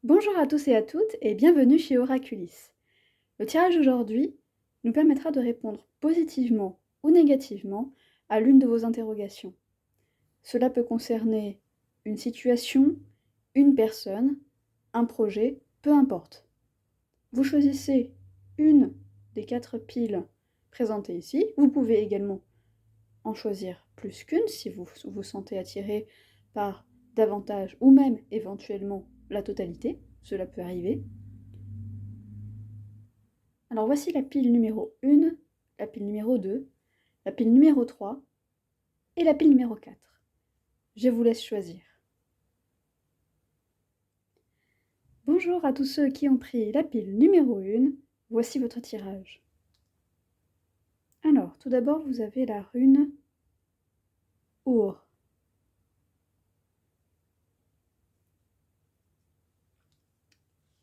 Bonjour à tous et à toutes et bienvenue chez Oraculis. Le tirage d'aujourd'hui nous permettra de répondre positivement ou négativement à l'une de vos interrogations. Cela peut concerner une situation, une personne, un projet, peu importe. Vous choisissez une des 4 piles présentées ici. Vous pouvez également en choisir plus qu'une si vous vous sentez attiré par davantage ou même éventuellement la totalité. Cela peut arriver. Alors voici la pile numéro 1, la pile numéro 2, la pile numéro 3 et la pile numéro 4. Je vous laisse choisir. Bonjour à tous ceux qui ont pris la pile numéro 1, voici votre tirage. Alors, tout d'abord, vous avez la rune Our.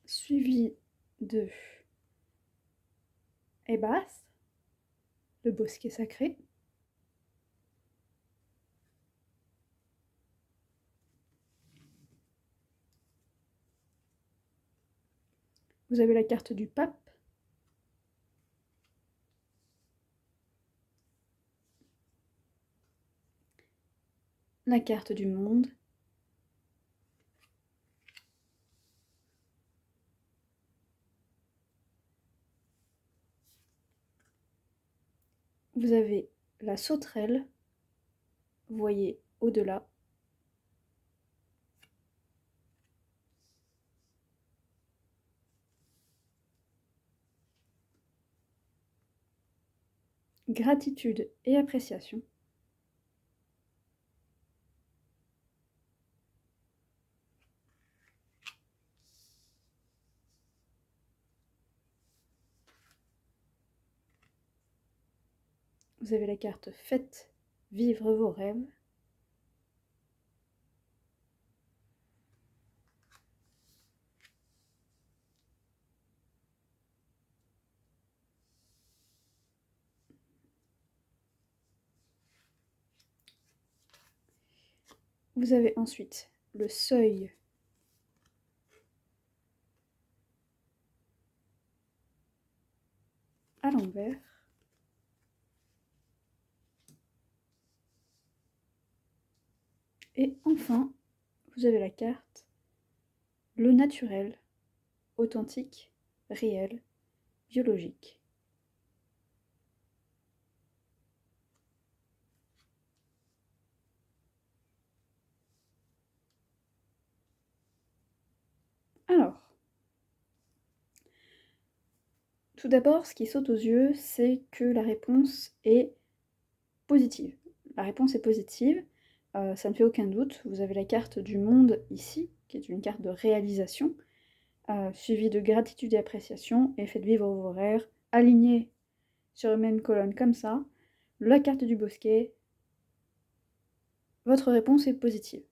Suivi de Ebas, le bosquet sacré. Vous avez la carte du pape. La carte du monde. Vous avez la sauterelle. Vous voyez au-delà. Gratitude et appréciation. Vous avez la carte Faites vivre vos rêves. Vous avez ensuite le seuil à l'envers. Et enfin, vous avez la carte le naturel, authentique, réel, biologique. Alors, tout d'abord, ce qui saute aux yeux, c'est que la réponse est positive. La réponse est positive, ça ne fait aucun doute. Vous avez la carte du monde ici, qui est une carte de réalisation, suivie de gratitude et appréciation, et faites vivre vos rêves, alignés sur une même colonne comme ça. La carte du bosquet, votre réponse est positive.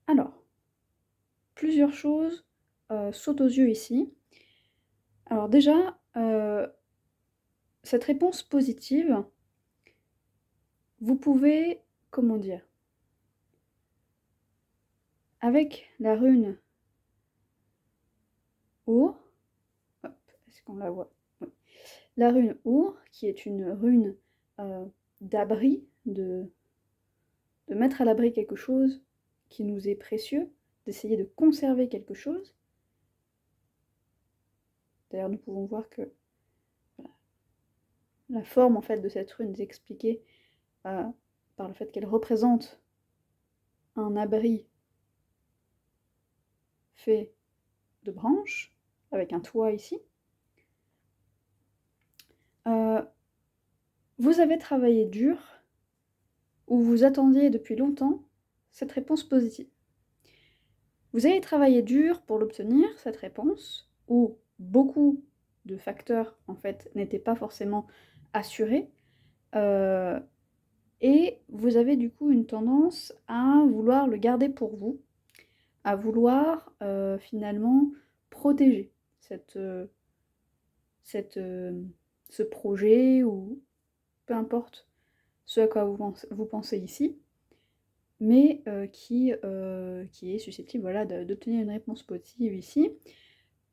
Alors, plusieurs choses sautent aux yeux ici. Alors déjà, cette réponse positive, vous pouvez, comment dire, avec la rune Our, hop, est-ce qu'on la voit? Oui. La rune Our, qui est une rune d'abri, de mettre à l'abri quelque chose qui nous est précieux, d'essayer de conserver quelque chose. D'ailleurs, nous pouvons voir que voilà, la forme en fait de cette rune est expliquée par le fait qu'elle représente un abri fait de branches, avec un toit ici. Vous avez travaillé dur, ou vous attendiez depuis longtemps cette réponse positive. Vous avez travaillé dur pour l'obtenir, cette réponse, où beaucoup de facteurs, en fait, n'étaient pas forcément assurés, et vous avez du coup une tendance à vouloir le garder pour vous, à vouloir finalement protéger ce projet, ou peu importe ce à quoi vous pensez ici. mais qui est susceptible, voilà, d'obtenir une réponse positive ici.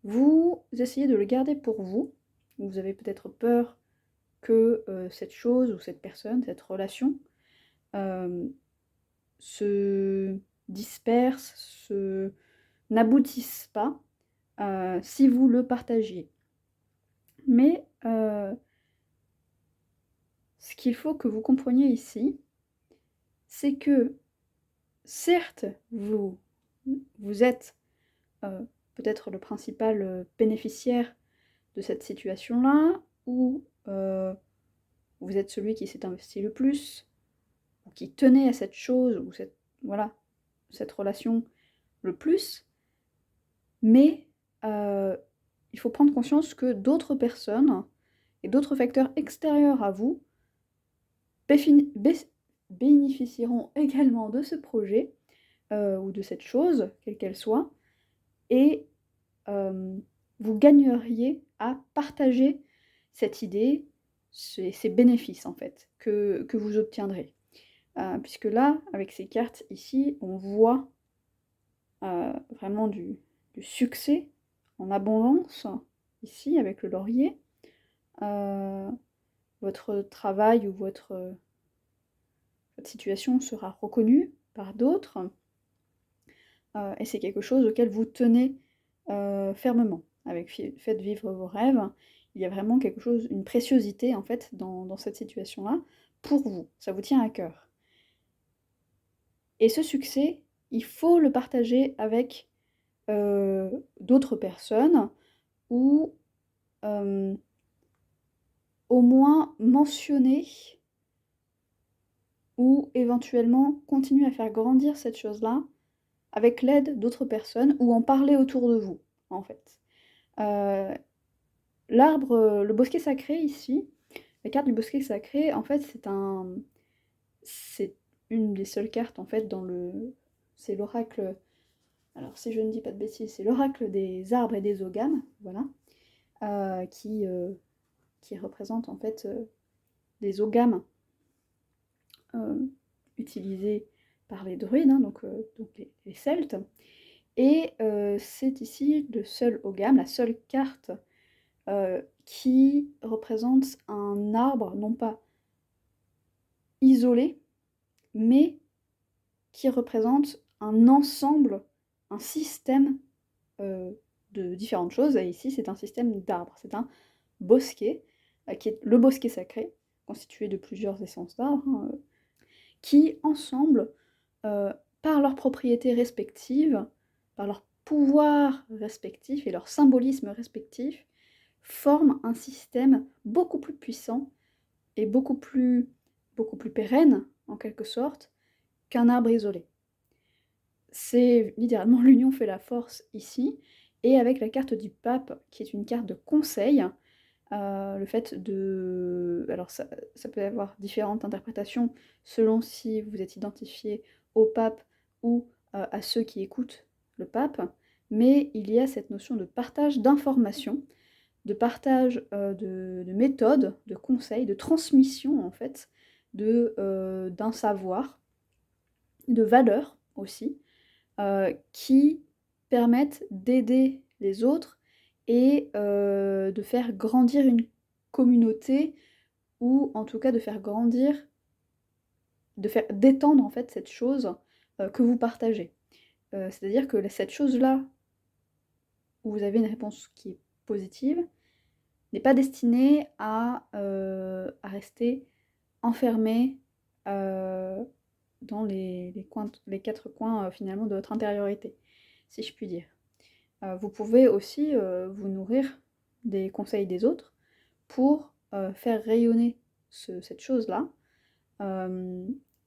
Vous essayez de le garder pour vous. Vous avez peut-être peur que cette chose ou cette personne, cette relation, se disperse, n'aboutisse pas si vous le partagiez. Mais ce qu'il faut que vous compreniez ici, c'est que certes, vous êtes peut-être le principal bénéficiaire de cette situation-là, ou vous êtes celui qui s'est investi le plus, ou qui tenait à cette chose, ou cette relation le plus, mais il faut prendre conscience que d'autres personnes et d'autres facteurs extérieurs à vous bénéficieront également de ce projet ou de cette chose, quelle qu'elle soit, et vous gagneriez à partager cette idée, ces bénéfices en fait, que vous obtiendrez. Puisque là, avec ces cartes ici, on voit vraiment du succès en abondance, ici avec le laurier. Votre travail ou votre situation sera reconnue par d'autres, et c'est quelque chose auquel vous tenez fermement. Avec Faites vivre vos rêves, il y a vraiment quelque chose, une préciosité en fait dans cette situation-là, pour vous, ça vous tient à cœur. Et ce succès, il faut le partager avec d'autres personnes, ou au moins mentionner, ou éventuellement continuer à faire grandir cette chose-là avec l'aide d'autres personnes, ou en parler autour de vous, en fait. Le bosquet sacré ici, la carte du bosquet sacré, en fait, c'est une des seules cartes, en fait, c'est l'oracle, alors si je ne dis pas de bêtises, c'est l'oracle des arbres et des ogames, voilà, qui représente, en fait, des ogames utilisés par les druides, hein, donc les Celtes. Et c'est ici le seul ogame, la seule carte qui représente un arbre, non pas isolé, mais qui représente un ensemble, un système de différentes choses. Et ici, c'est un système d'arbres, c'est un bosquet, qui est le bosquet sacré, constitué de plusieurs essences d'arbres, hein, qui, ensemble, par leurs propriétés respectives, par leur pouvoir respectif et leur symbolisme respectif, forment un système beaucoup plus puissant et beaucoup plus pérenne, en quelque sorte, qu'un arbre isolé. C'est littéralement l'union fait la force ici, et avec la carte du pape, qui est une carte de conseil, le fait de... Alors ça peut avoir différentes interprétations selon si vous êtes identifié au pape ou à ceux qui écoutent le pape, mais il y a cette notion de partage d'informations, de partage de méthodes, de conseils, de transmission en fait, d'un savoir, de valeurs aussi, qui permettent d'aider les autres et de faire grandir une communauté, ou en tout cas de faire grandir, d'étendre en fait cette chose que vous partagez. C'est-à-dire que cette chose-là, où vous avez une réponse qui est positive, n'est pas destinée à rester enfermée dans les quatre coins finalement de votre intériorité, si je puis dire. Vous pouvez aussi vous nourrir des conseils des autres pour faire rayonner cette chose-là.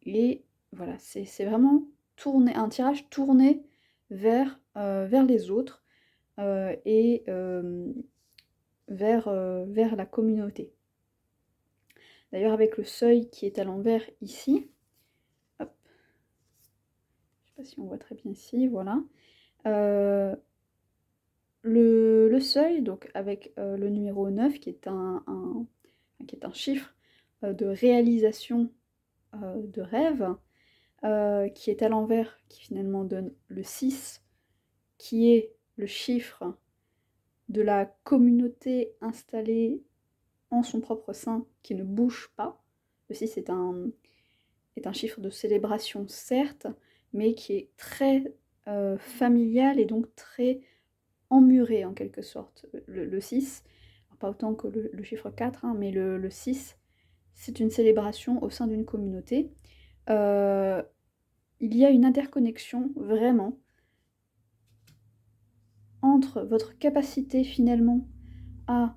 Et voilà, c'est vraiment un tirage tourné vers les autres et vers la communauté. D'ailleurs, avec le seuil qui est à l'envers ici, hop, je ne sais pas si on voit très bien ici, voilà. Le seuil, donc avec le numéro 9, qui est un chiffre de réalisation de rêve, qui est à l'envers, qui finalement donne le 6, qui est le chiffre de la communauté installée en son propre sein, qui ne bouge pas. Le 6 est un chiffre de célébration, certes, mais qui est très familial et donc très emmuré en quelque sorte. Le 6, pas autant que le chiffre 4, hein, mais le 6, c'est une célébration au sein d'une communauté. Il y a une interconnexion vraiment entre votre capacité finalement à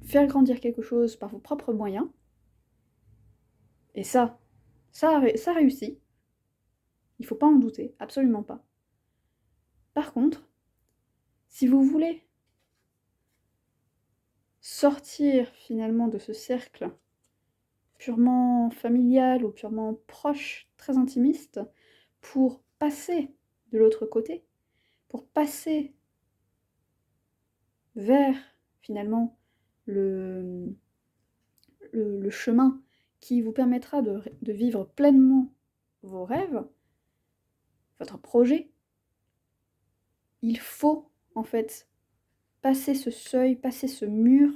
faire grandir quelque chose par vos propres moyens, et ça réussit, il ne faut pas en douter, absolument pas. Par contre, si vous voulez sortir finalement de ce cercle purement familial ou purement proche, très intimiste, pour passer de l'autre côté, pour passer vers finalement le chemin qui vous permettra de vivre pleinement vos rêves, votre projet, il faut en fait passer ce seuil, passer ce mur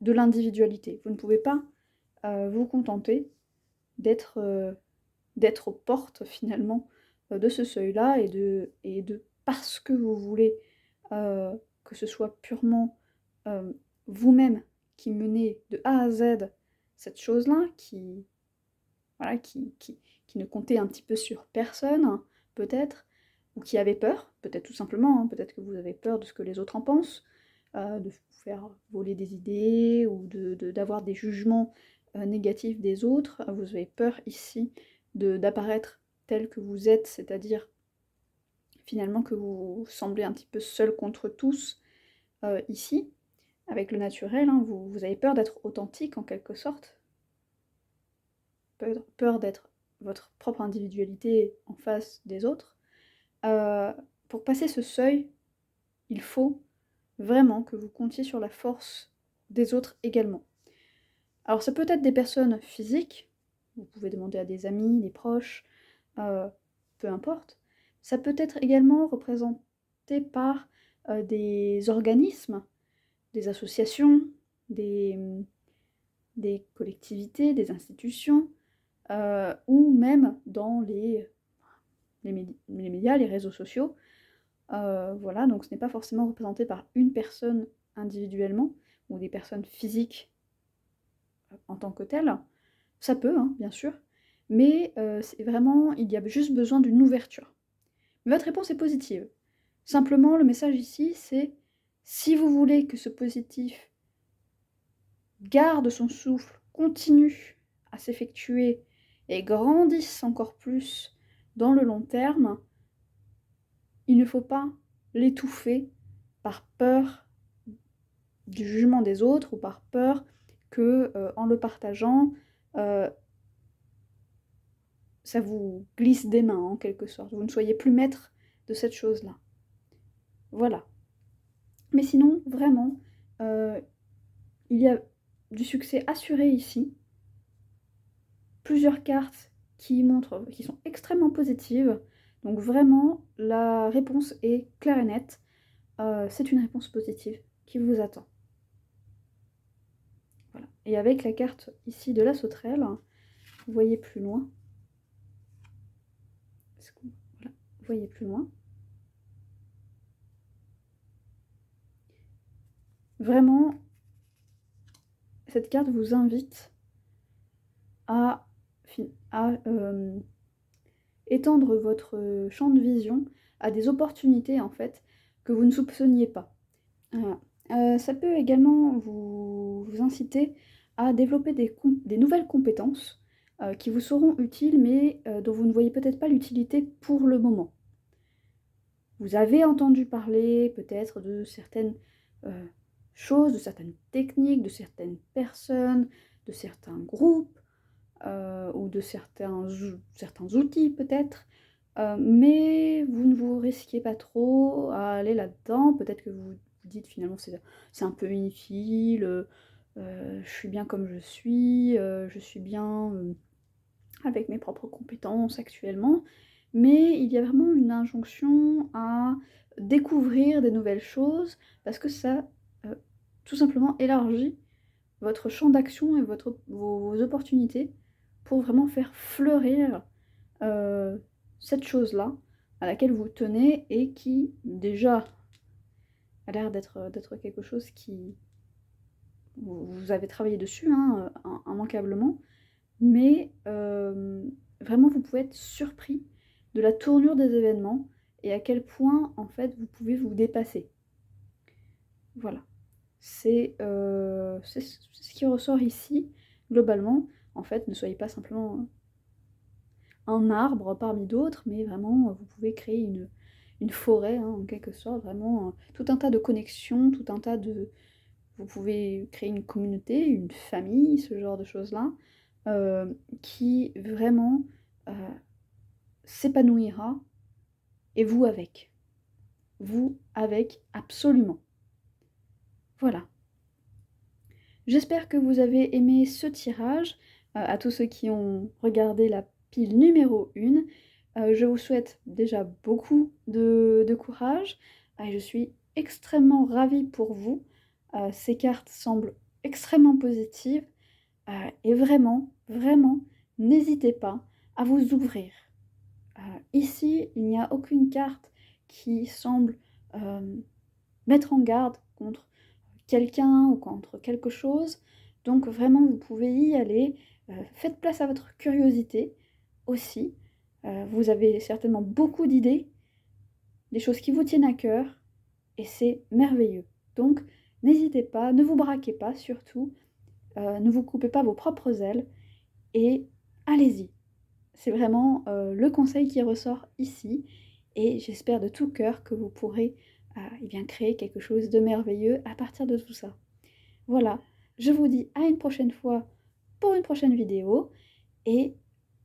de l'individualité. Vous ne pouvez pas vous contenter d'être aux portes finalement de ce seuil-là et de parce que vous voulez que ce soit purement vous-même qui menez de A à Z cette chose-là, voilà, qui ne comptait un petit peu sur personne, hein, peut-être, ou qui avait peur, peut-être tout simplement, hein, peut-être que vous avez peur de ce que les autres en pensent, de vous faire voler des idées ou d'avoir des jugements négatifs des autres. Vous avez peur ici d'apparaître tel que vous êtes, c'est-à-dire finalement que vous semblez un petit peu seul contre tous ici, avec le naturel, hein, vous avez peur d'être authentique en quelque sorte, peur d'être votre propre individualité en face des autres. Pour passer ce seuil, il faut vraiment que vous comptiez sur la force des autres également. Alors ça peut être des personnes physiques, vous pouvez demander à des amis, des proches, peu importe. Ça peut être également représenté par des organismes, des associations, des collectivités, des institutions, ou même dans les médias, les réseaux sociaux. Voilà, donc ce n'est pas forcément représenté par une personne individuellement, ou des personnes physiques en tant que telles. Ça peut, hein, bien sûr, mais c'est vraiment, il y a juste besoin d'une ouverture. Mais votre réponse est positive. Simplement, le message ici, c'est si vous voulez que ce positif garde son souffle, continue à s'effectuer et grandisse encore plus dans le long terme, il ne faut pas l'étouffer par peur du jugement des autres ou par peur que, en le partageant, ça vous glisse des mains en quelque sorte. Vous ne soyez plus maître de cette chose-là. Voilà. Mais sinon, vraiment, il y a du succès assuré ici. Plusieurs cartes qui sont extrêmement positives. Donc vraiment, la réponse est claire et nette. C'est une réponse positive qui vous attend. Voilà. Et avec la carte ici de la sauterelle, vous voyez plus loin. Voilà, vous voyez plus loin. Vraiment, cette carte vous invite à étendre votre champ de vision à des opportunités en fait que vous ne soupçonniez pas. Ça peut également vous inciter à développer des nouvelles compétences qui vous seront utiles mais dont vous ne voyez peut-être pas l'utilité pour le moment. Vous avez entendu parler peut-être de certaines choses, de certaines techniques, de certaines personnes, de certains groupes, ou de certains outils peut-être, mais vous ne vous risquez pas trop à aller là-dedans. Peut-être que vous vous dites finalement c'est un peu inutile, je suis bien comme je suis bien avec mes propres compétences actuellement, mais il y a vraiment une injonction à découvrir des nouvelles choses parce que ça, tout simplement élargit votre champ d'action et vos opportunités pour vraiment faire fleurir, cette chose-là à laquelle vous tenez et qui déjà a l'air d'être quelque chose qui vous avez travaillé dessus, hein, immanquablement, mais vraiment vous pouvez être surpris de la tournure des événements et à quel point, en fait, vous pouvez vous dépasser. Voilà. C'est ce qui ressort ici, globalement. En fait, ne soyez pas simplement un arbre parmi d'autres, mais vraiment, vous pouvez créer une forêt, hein, en quelque sorte, vraiment, tout un tas de connexions, tout un tas de... Vous pouvez créer une communauté, une famille, ce genre de choses-là, qui vraiment s'épanouira, et vous avec. Vous avec, absolument. Voilà. J'espère que vous avez aimé ce tirage. À tous ceux qui ont regardé la pile numéro 1, je vous souhaite déjà beaucoup de courage. Et je suis extrêmement ravie pour vous. Ces cartes semblent extrêmement positives. Et vraiment, vraiment, n'hésitez pas à vous ouvrir. Ici, il n'y a aucune carte qui semble mettre en garde contre quelqu'un ou contre quelque chose. Donc vraiment, vous pouvez y aller. Faites place à votre curiosité aussi. Vous avez certainement beaucoup d'idées, des choses qui vous tiennent à cœur, et c'est merveilleux. Donc n'hésitez pas, ne vous braquez pas surtout, ne vous coupez pas vos propres ailes, et allez-y. C'est vraiment le conseil qui ressort ici, et j'espère de tout cœur que vous pourrez eh bien, créer quelque chose de merveilleux à partir de tout ça. Voilà, je vous dis à une prochaine fois pour une prochaine vidéo, et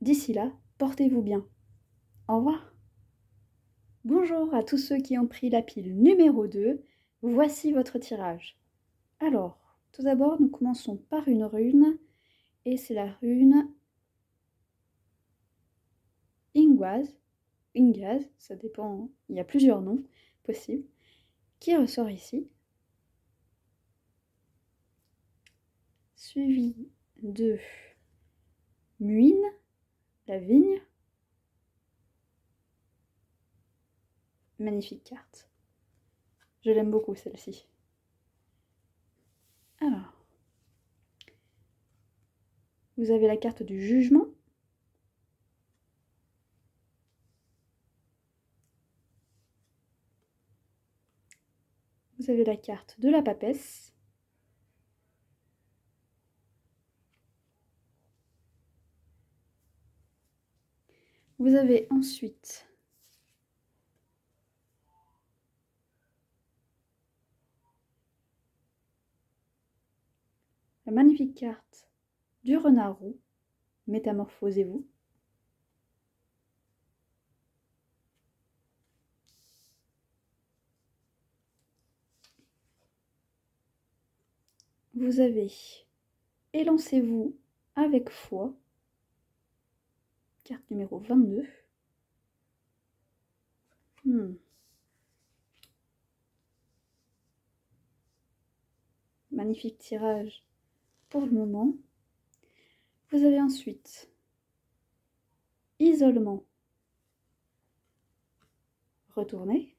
d'ici là, portez-vous bien. Au revoir. Bonjour à tous ceux qui ont pris la pile numéro 2, voici votre tirage. Alors, tout d'abord, nous commençons par une rune, et c'est la rune Ingaz, ça dépend, il y a plusieurs noms possibles, qui ressort ici, suivi de Muine, la vigne. Magnifique carte. Je l'aime beaucoup celle-ci. Alors, vous avez la carte du jugement. Vous avez la carte de la papesse. Vous avez ensuite la magnifique carte du renard roux. Métamorphosez-vous. Vous avez élancez-vous avec foi. Carte numéro 22. Magnifique tirage pour le moment. Vous avez ensuite isolement. Retournez.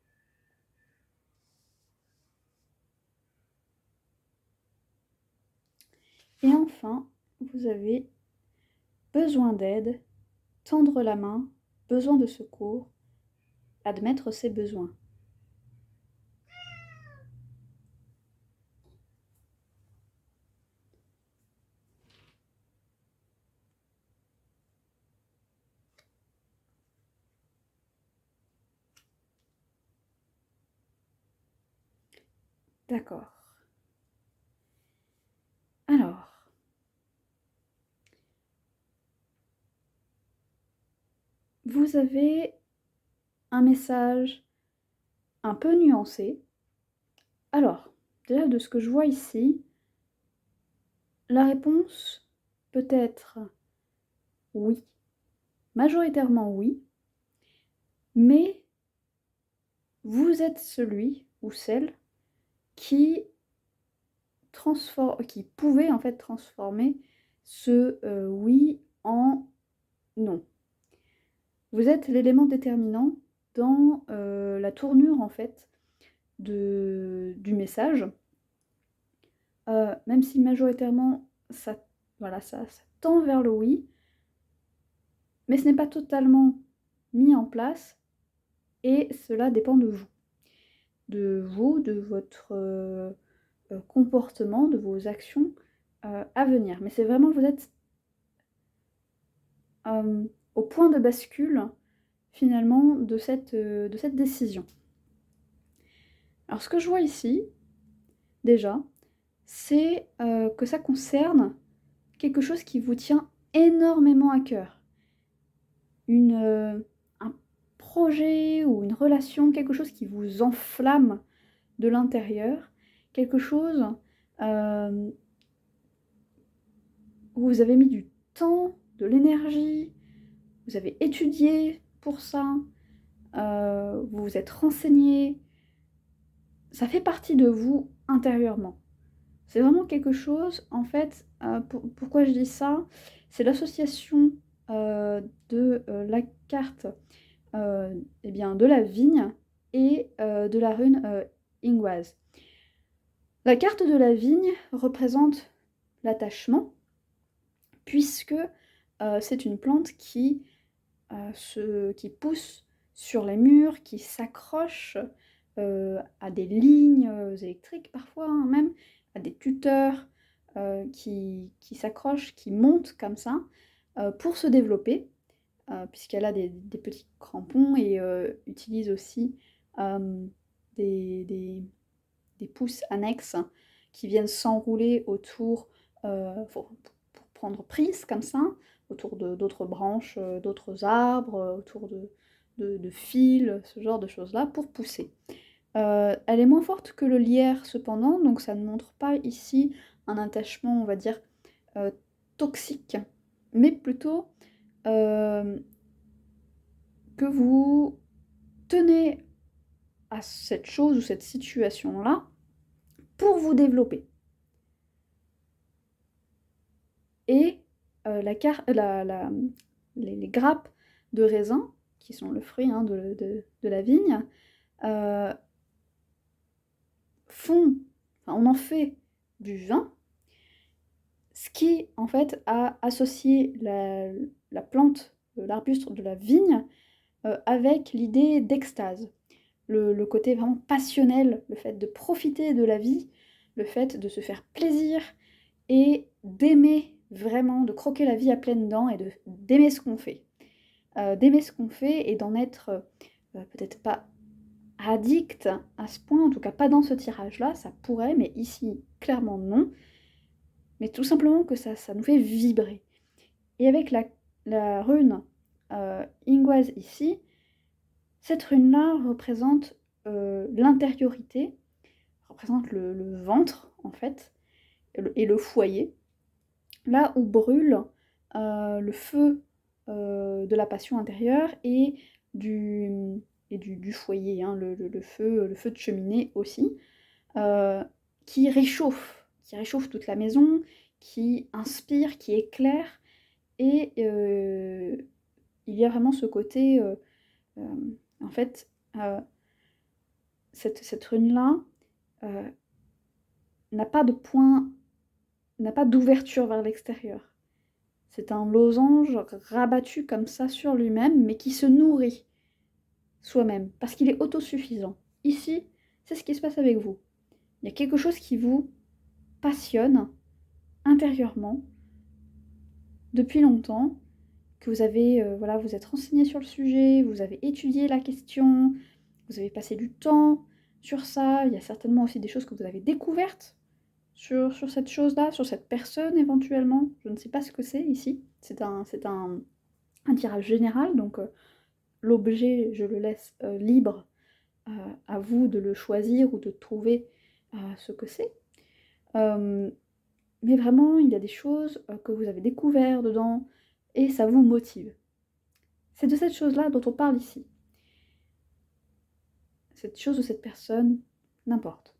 Et enfin, vous avez besoin d'aide, tendre la main, besoin de secours, admettre ses besoins. D'accord. Alors, vous avez un message un peu nuancé. Alors, déjà de ce que je vois ici, la réponse peut être oui, majoritairement oui, mais vous êtes celui ou celle qui pouvait en fait transformer ce oui en non. Vous êtes l'élément déterminant dans la tournure en fait du message, même si majoritairement ça tend vers le oui, mais ce n'est pas totalement mis en place et cela dépend de vous. De votre comportement, de vos actions à venir. Mais c'est vraiment, vous êtes au point de bascule finalement de cette décision. Alors ce que je vois ici, déjà, c'est que ça concerne quelque chose qui vous tient énormément à cœur. Un projet ou une relation, quelque chose qui vous enflamme de l'intérieur, quelque chose où vous avez mis du temps, de l'énergie, vous avez étudié pour ça, vous vous êtes renseigné, ça fait partie de vous intérieurement. C'est vraiment quelque chose, en fait, pourquoi je dis ça? C'est l'association de la carte eh bien, de la vigne et de la rune Ingwaz. La carte de la vigne représente l'attachement, puisque c'est une plante qui pousse sur les murs, qui s'accroche à des lignes électriques parfois, hein, même à des tuteurs qui s'accrochent, qui montent comme ça pour se développer, puisqu'elle a des petits crampons et utilise aussi des pousses annexes qui viennent s'enrouler autour pour prendre prise comme ça, autour d'autres branches, d'autres arbres, autour de fils, ce genre de choses-là, pour pousser. Elle est moins forte que le lierre cependant, donc ça ne montre pas ici un attachement, on va dire, toxique, mais plutôt que vous tenez à cette chose ou cette situation-là pour vous développer. Et les grappes de raisin, qui sont le fruit hein, de la vigne, on en fait du vin, ce qui en fait a associé la plante, l'arbuste de la vigne, avec l'idée d'extase. Le côté vraiment passionnel, le fait de profiter de la vie, le fait de se faire plaisir et d'aimer vraiment, de croquer la vie à pleines dents et d'aimer ce qu'on fait. D'aimer ce qu'on fait et d'en être peut-être pas addict à ce point, en tout cas pas dans ce tirage-là, ça pourrait, mais ici, clairement non. Mais tout simplement que ça nous fait vibrer. Et avec la rune Ingwaz ici, cette rune-là représente l'intériorité, représente le ventre, en fait, et le foyer, là où brûle le feu de la passion intérieure et du foyer, hein, le feu de cheminée aussi, qui réchauffe toute la maison, qui inspire, qui éclaire, et il y a vraiment ce côté, en fait, cette rune-là n'a pas de point, n'a pas d'ouverture vers l'extérieur. C'est un losange rabattu comme ça sur lui-même, mais qui se nourrit soi-même, parce qu'il est autosuffisant. Ici, c'est ce qui se passe avec vous. Il y a quelque chose qui vous passionne intérieurement depuis longtemps, que vous avez, vous êtes renseigné sur le sujet, vous avez étudié la question, vous avez passé du temps sur ça. Il y a certainement aussi des choses que vous avez découvertes sur cette chose-là, sur cette personne éventuellement. Je ne sais pas ce que c'est ici. C'est un tirage général, donc l'objet, je le laisse libre à vous de le choisir ou de trouver ce que c'est. Mais vraiment, il y a des choses que vous avez découvertes dedans et ça vous motive. C'est de cette chose-là dont on parle ici. Cette chose ou cette personne, n'importe.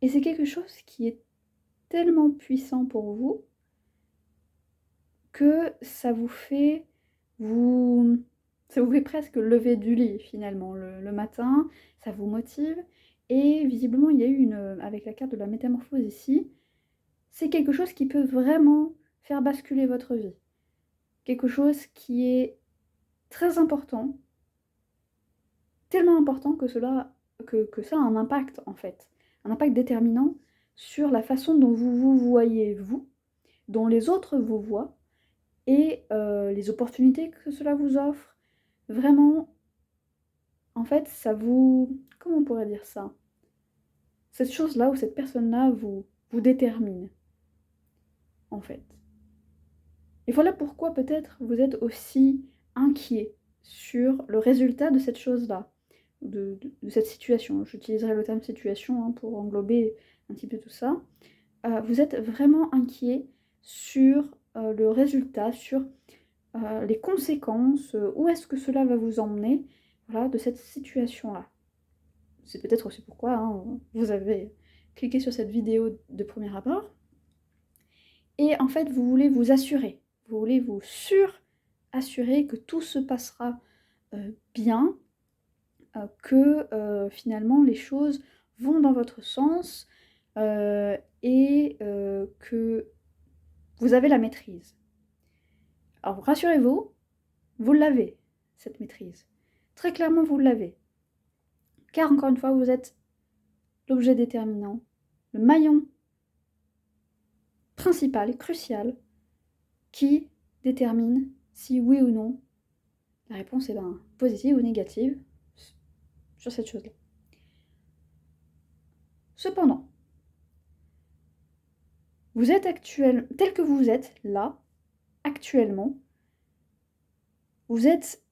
Et c'est quelque chose qui est tellement puissant pour vous que ça vous fait presque lever du lit finalement le matin, ça vous motive. Et visiblement, il y a eu avec la carte de la métamorphose ici, c'est quelque chose qui peut vraiment faire basculer votre vie. Quelque chose qui est très important, tellement important que ça a un impact en fait, un impact déterminant sur la façon dont vous vous voyez vous, dont les autres vous voient, et les opportunités que cela vous offre. Vraiment, en fait, ça vous... Comment on pourrait dire ça? Cette chose-là ou cette personne-là vous détermine, en fait. Et voilà pourquoi peut-être vous êtes aussi inquiet sur le résultat de cette chose-là, de cette situation. J'utiliserai le terme situation hein, pour englober un petit peu tout ça. Vous êtes vraiment inquiet sur le résultat, sur les conséquences, où est-ce que cela va vous emmener, voilà, de cette situation-là. C'est peut-être aussi pourquoi hein, vous avez cliqué sur cette vidéo de premier abord. Et en fait, vous voulez vous assurer, vous voulez vous assurer que tout se passera bien, que finalement les choses vont dans votre sens et que vous avez la maîtrise. Alors rassurez-vous, vous l'avez, cette maîtrise. Très clairement, vous l'avez. Car encore une fois, vous êtes l'objet déterminant, le maillon principal et crucial qui détermine si oui ou non la réponse est positive ou négative sur cette chose-là. Cependant, vous êtes tel que vous êtes là, actuellement, vous êtes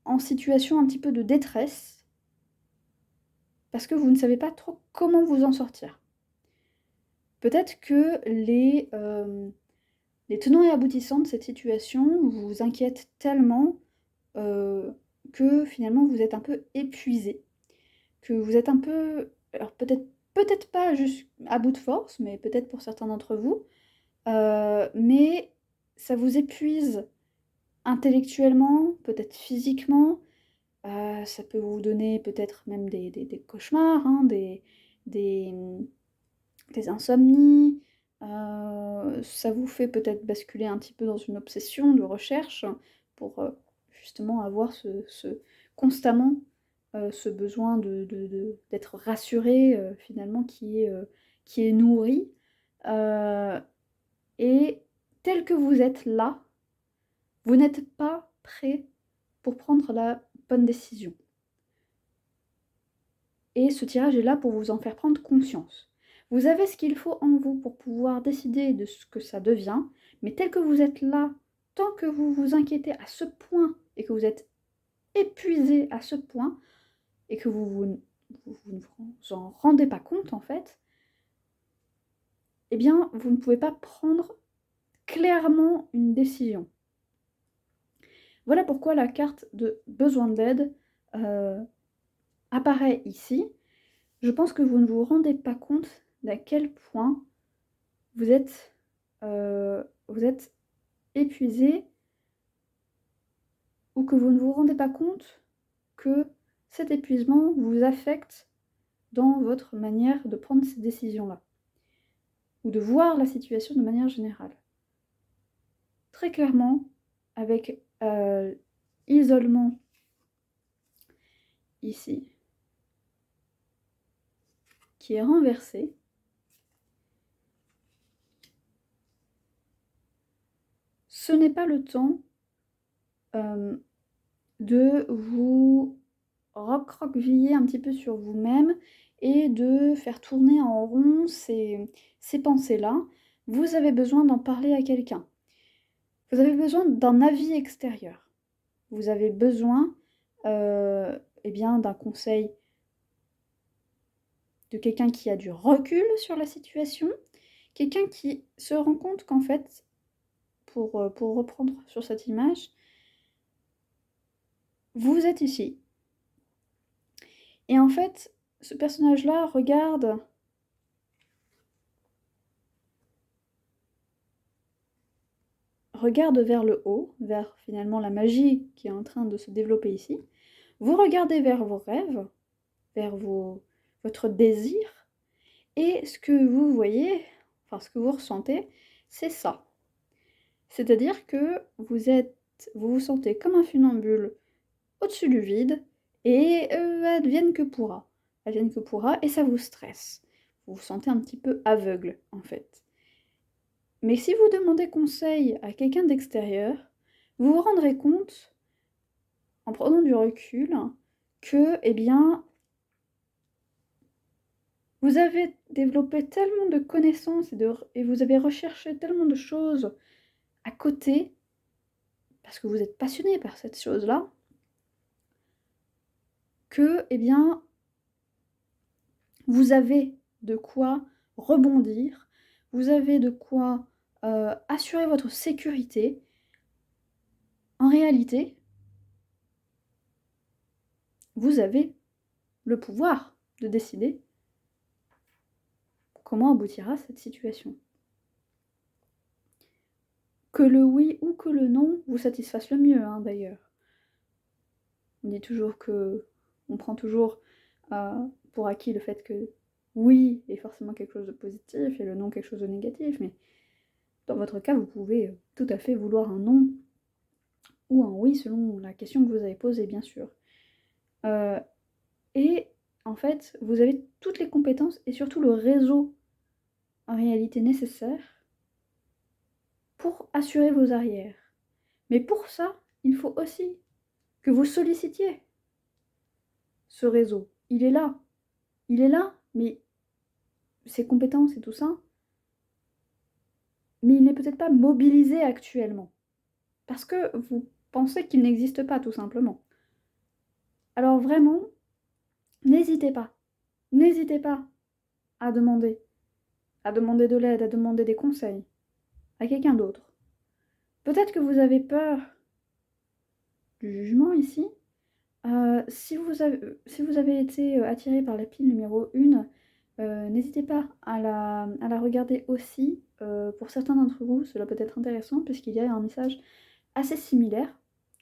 en situation un petit peu de détresse parce que vous ne savez pas trop comment vous en sortir. Peut-être que les tenants et aboutissants de cette situation vous inquiètent tellement que finalement vous êtes un peu épuisé, que vous êtes un peu, alors peut-être pas juste à bout de force, mais peut-être pour certains d'entre vous, mais ça vous épuise intellectuellement, peut-être physiquement, ça peut vous donner peut-être même des cauchemars, hein, des insomnies, ça vous fait peut-être basculer un petit peu dans une obsession de recherche pour justement avoir constamment ce besoin d'être rassuré finalement qui est nourri. Et tel que vous êtes là, vous n'êtes pas prêt pour prendre la bonne décision. Et ce tirage est là pour vous en faire prendre conscience. Vous avez ce qu'il faut en vous pour pouvoir décider de ce que ça devient, mais tel que vous êtes là, tant que vous vous inquiétez à ce point et que vous êtes épuisé à ce point et que vous ne vous en rendez pas compte en fait, eh bien vous ne pouvez pas prendre clairement une décision. Voilà pourquoi la carte de besoin d'aide apparaît ici. Je pense que vous ne vous rendez pas compte d'à quel point vous êtes épuisé ou que vous ne vous rendez pas compte que cet épuisement vous affecte dans votre manière de prendre ces décisions-là ou de voir la situation de manière générale. Très clairement, avec isolement ici, qui est renversé, ce n'est pas le temps de vous recroqueviller un petit peu sur vous-même et de faire tourner en rond ces pensées-là. Vous avez besoin d'en parler à quelqu'un. Vous avez besoin d'un avis extérieur. Vous avez besoin d'un conseil de quelqu'un qui a du recul sur la situation, quelqu'un qui se rend compte qu'en fait, pour reprendre sur cette image, vous êtes ici. Et en fait, ce personnage-là regarde vers le haut, vers finalement la magie qui est en train de se développer ici. Vous regardez vers vos rêves, vers votre désir, et ce que vous voyez, enfin ce que vous ressentez, c'est ça. C'est-à-dire que vous vous sentez comme un funambule au-dessus du vide, et advienne que pourra. Advienne que pourra, et ça vous stresse. Vous vous sentez un petit peu aveugle, en fait. Mais si vous demandez conseil à quelqu'un d'extérieur, vous vous rendrez compte, en prenant du recul, que, eh bien, vous avez développé tellement de connaissances et vous avez recherché tellement de choses à côté, parce que vous êtes passionné par cette chose-là, que, eh bien, vous avez de quoi rebondir, vous avez de quoi assurer votre sécurité. En réalité, vous avez le pouvoir de décider comment aboutira cette situation. Que le oui ou que le non vous satisfasse le mieux, hein, d'ailleurs. On dit toujours que... On prend toujours pour acquis le fait que oui est forcément quelque chose de positif et le non quelque chose de négatif, mais dans votre cas, vous pouvez tout à fait vouloir un non ou un oui selon la question que vous avez posée, bien sûr. Et en fait, vous avez toutes les compétences et surtout le réseau en réalité nécessaire pour assurer vos arrières. Mais pour ça, il faut aussi que vous sollicitiez ce réseau. Il est là. Il est là, mais ses compétences et tout ça, mais il n'est peut-être pas mobilisé actuellement. Parce que vous pensez qu'il n'existe pas, tout simplement. Alors vraiment, n'hésitez pas. N'hésitez pas à demander. À demander de l'aide, à demander des conseils à quelqu'un d'autre. Peut-être que vous avez peur du jugement ici. Si vous avez été attiré par la pile numéro 1, n'hésitez pas à la regarder aussi. Pour certains d'entre vous, cela peut être intéressant puisqu'il y a un message assez similaire,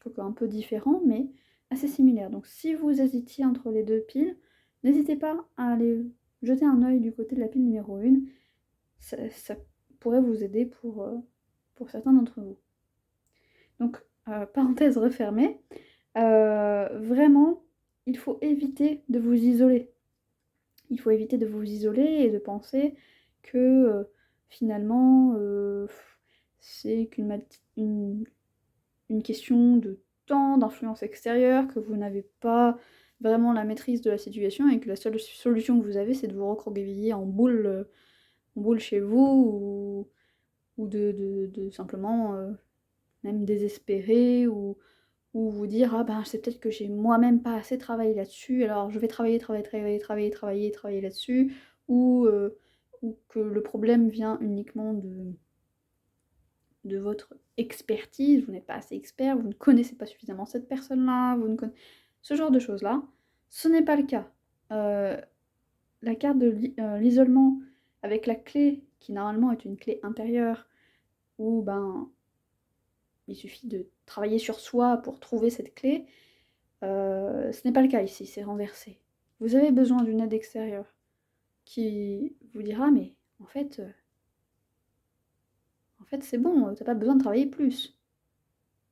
quoique un peu différent, mais assez similaire. Donc si vous hésitiez entre les deux piles, n'hésitez pas à aller jeter un œil du côté de la pile numéro 1. Ça pourrait vous aider pour certains d'entre vous. Donc, parenthèse refermée, vraiment, il faut éviter de vous isoler. Il faut éviter de vous isoler et de penser que finalement, c'est une question de temps, d'influence extérieure, que vous n'avez pas vraiment la maîtrise de la situation et que la seule solution que vous avez, c'est de vous recroqueviller en boule chez vous ou de simplement même désespérer ou vous dire ah ben c'est peut-être que j'ai moi-même pas assez travaillé là-dessus, alors je vais travailler là-dessus, ou que le problème vient uniquement de votre expertise, vous n'êtes pas assez expert, vous ne connaissez pas suffisamment cette personne-là, ce genre de choses-là. Ce n'est pas le cas. La carte de l'isolement avec la clé, qui normalement est une clé intérieure, où ben il suffit de travailler sur soi pour trouver cette clé, ce n'est pas le cas ici, c'est renversé. Vous avez besoin d'une aide extérieure qui vous dira mais en fait c'est bon, t'as pas besoin de travailler plus.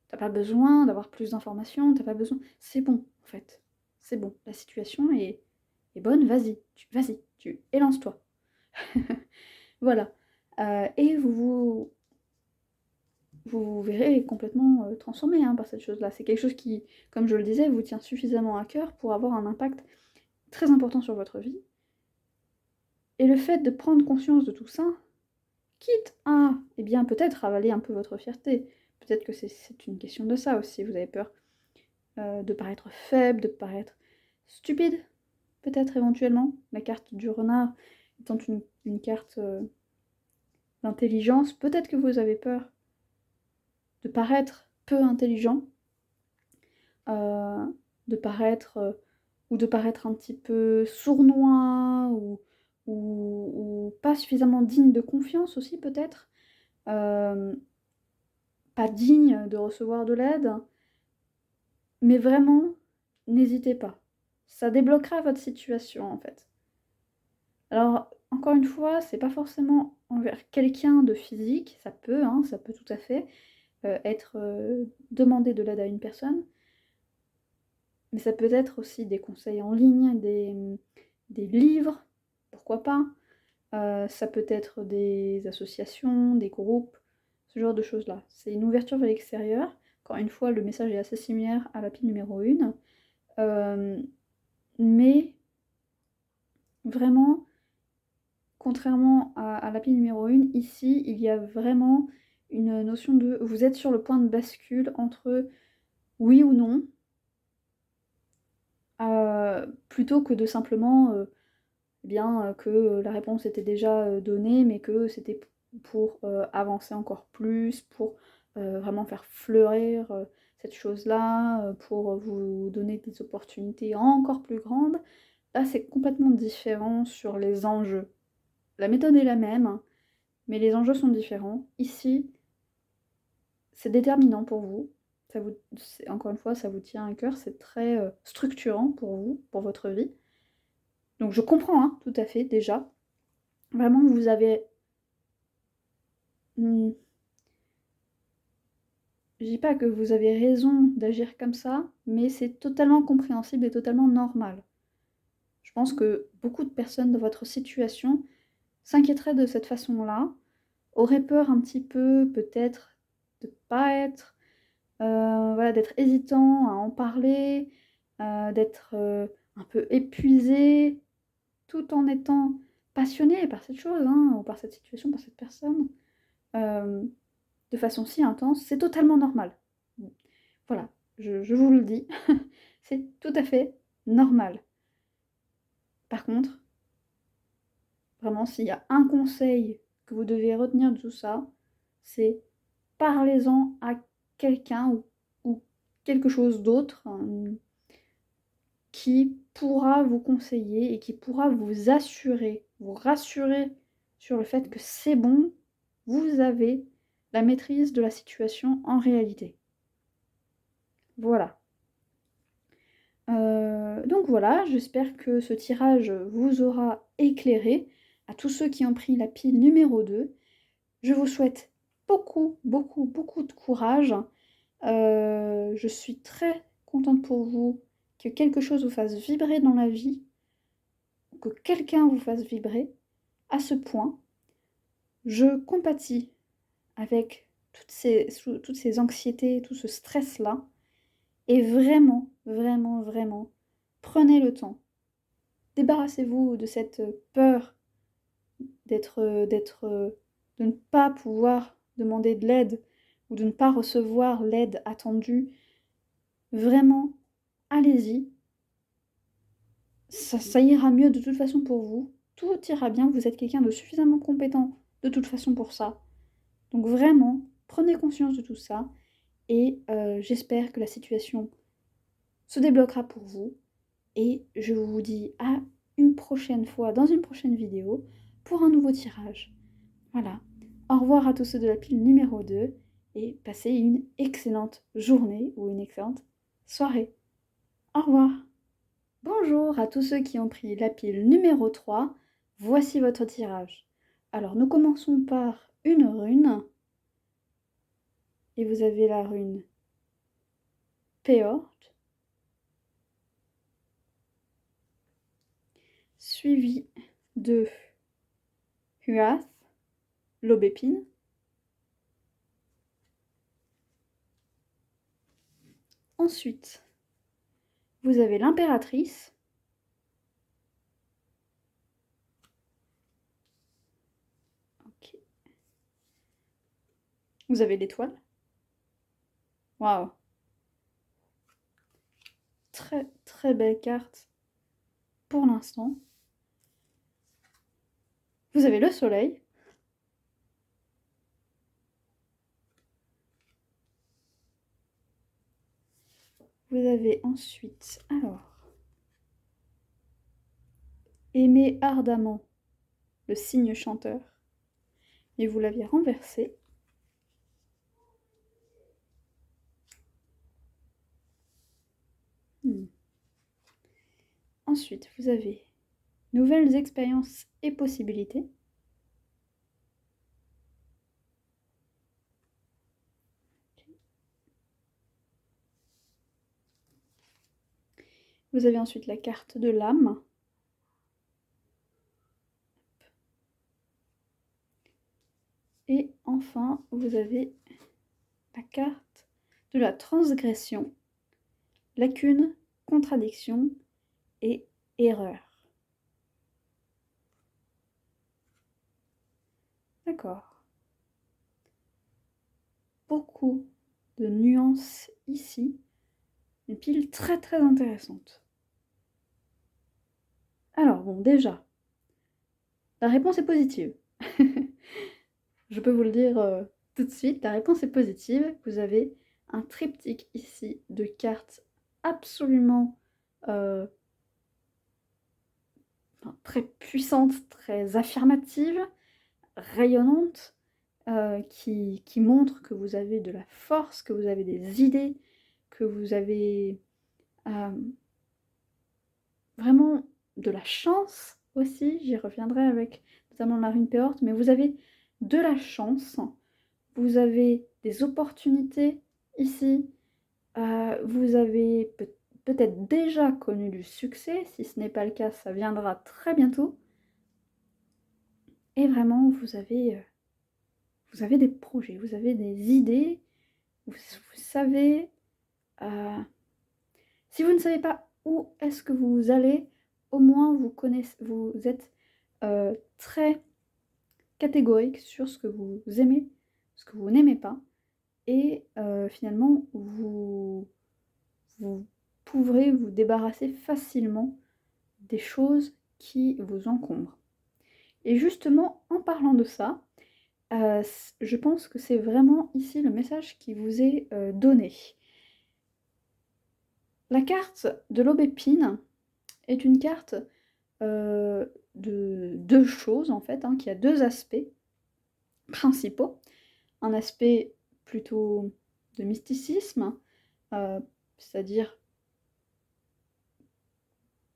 T'as pas besoin d'avoir plus d'informations, t'as pas besoin. C'est bon, en fait. C'est bon. La situation est bonne, vas-y, tu élance-toi. Voilà. Et vous verrez complètement transformé par cette chose-là. C'est quelque chose qui, comme je le disais, vous tient suffisamment à cœur pour avoir un impact très important sur votre vie. Et le fait de prendre conscience de tout ça, quitte à, eh bien, peut-être avaler un peu votre fierté, peut-être que c'est une question de ça aussi, vous avez peur de paraître faible, de paraître stupide, peut-être éventuellement. La carte du renard étant une carte d'intelligence, peut-être que vous avez peur de paraître peu intelligent. de paraître ou de paraître un petit peu sournois ou pas suffisamment digne de confiance aussi peut-être, pas digne de recevoir de l'aide, mais vraiment, n'hésitez pas. Ça débloquera votre situation en fait. Alors, encore une fois, c'est pas forcément envers quelqu'un de physique, ça peut tout à fait être demander de l'aide à une personne, mais ça peut être aussi des conseils en ligne, des livres, pourquoi pas. Ça peut être des associations, des groupes, ce genre de choses-là. C'est une ouverture vers l'extérieur. Encore une fois, le message est assez similaire à la pile numéro 1. Mais vraiment, contrairement à la pile numéro 1, ici, il y a vraiment une notion de vous êtes sur le point de bascule entre oui ou non, plutôt que de simplement que la réponse était déjà donnée, mais que c'était pour avancer encore plus, pour vraiment faire fleurir cette chose-là, pour vous donner des opportunités encore plus grandes. Là, c'est complètement différent sur les enjeux. La méthode est la même, mais les enjeux sont différents. Ici, c'est déterminant pour vous. Encore une fois, ça vous tient à cœur, c'est très structurant pour vous, pour votre vie. Donc je comprends, hein, tout à fait, déjà. Vraiment, vous avez... Je dis pas que vous avez raison d'agir comme ça, mais c'est totalement compréhensible et totalement normal. Je pense que beaucoup de personnes dans votre situation s'inquiéteraient de cette façon-là, auraient peur un petit peu, peut-être, de pas être... voilà, d'être hésitant à en parler, d'être un peu épuisé, tout en étant passionné par cette chose, hein, ou par cette situation, par cette personne, de façon si intense, c'est totalement normal. Voilà, je vous le dis, c'est tout à fait normal. Par contre, vraiment, s'il y a un conseil que vous devez retenir de tout ça, c'est parlez-en à quelqu'un ou quelque chose d'autre, qui pourra vous conseiller et qui pourra vous assurer, vous rassurer sur le fait que c'est bon, vous avez la maîtrise de la situation en réalité. Voilà. Donc voilà, j'espère que ce tirage vous aura éclairé. À tous ceux qui ont pris la pile numéro 2, je vous souhaite beaucoup, beaucoup, beaucoup de courage. Je suis très contente pour vous que quelque chose vous fasse vibrer dans la vie, que quelqu'un vous fasse vibrer à ce point. Je compatis avec toutes ces anxiétés, tout ce stress-là. Et vraiment, vraiment, vraiment, prenez le temps. Débarrassez-vous de cette peur de ne pas pouvoir demander de l'aide ou de ne pas recevoir l'aide attendue. Vraiment, allez-y. Ça ira mieux de toute façon pour vous. Tout ira bien. Vous êtes quelqu'un de suffisamment compétent de toute façon pour ça. Donc vraiment, prenez conscience de tout ça. Et j'espère que la situation se débloquera pour vous. Et je vous dis à une prochaine fois, dans une prochaine vidéo, pour un nouveau tirage. Voilà. Au revoir à tous ceux de la pile numéro 2 et passez une excellente journée ou une excellente soirée. Au revoir. Bonjour à tous ceux qui ont pris la pile numéro 3. Voici votre tirage. Alors nous commençons par une rune. Et vous avez la rune Péort, suivi de Huath, l'aubépine. Ensuite, vous avez l'impératrice. Ok. Vous avez l'étoile. Waouh. Très très belle carte pour l'instant. Vous avez le soleil. Vous avez ensuite, alors, aimer ardemment le cygne chanteur. Et vous l'aviez renversé. Ensuite, vous avez nouvelles expériences et possibilités. Vous avez ensuite la carte de l'âme. Et enfin, vous avez la carte de la transgression, lacune, contradiction et erreur. D'accord. Beaucoup de nuances ici. Une pile très très intéressante. Alors bon, déjà, la réponse est positive. Je peux vous le dire tout de suite, la réponse est positive. Vous avez un triptyque ici de cartes absolument très puissantes, très affirmatives, rayonnantes, qui montrent que vous avez de la force, que vous avez des idées, que vous avez vraiment de la chance aussi. J'y reviendrai avec notamment la rune Péorte, mais vous avez de la chance, vous avez des opportunités ici, vous avez peut-être déjà connu du succès, si ce n'est pas le cas, ça viendra très bientôt. Et vraiment, vous avez des projets, vous avez des idées, vous savez... si vous ne savez pas où est-ce que vous allez, au moins vous êtes très catégorique sur ce que vous aimez, ce que vous n'aimez pas, et finalement vous pourrez vous débarrasser facilement des choses qui vous encombrent. Et justement, en parlant de ça, je pense que c'est vraiment ici le message qui vous est donné. La carte de l'aubépine est une carte de deux choses en fait, qui a deux aspects principaux. Un aspect plutôt de mysticisme, c'est-à-dire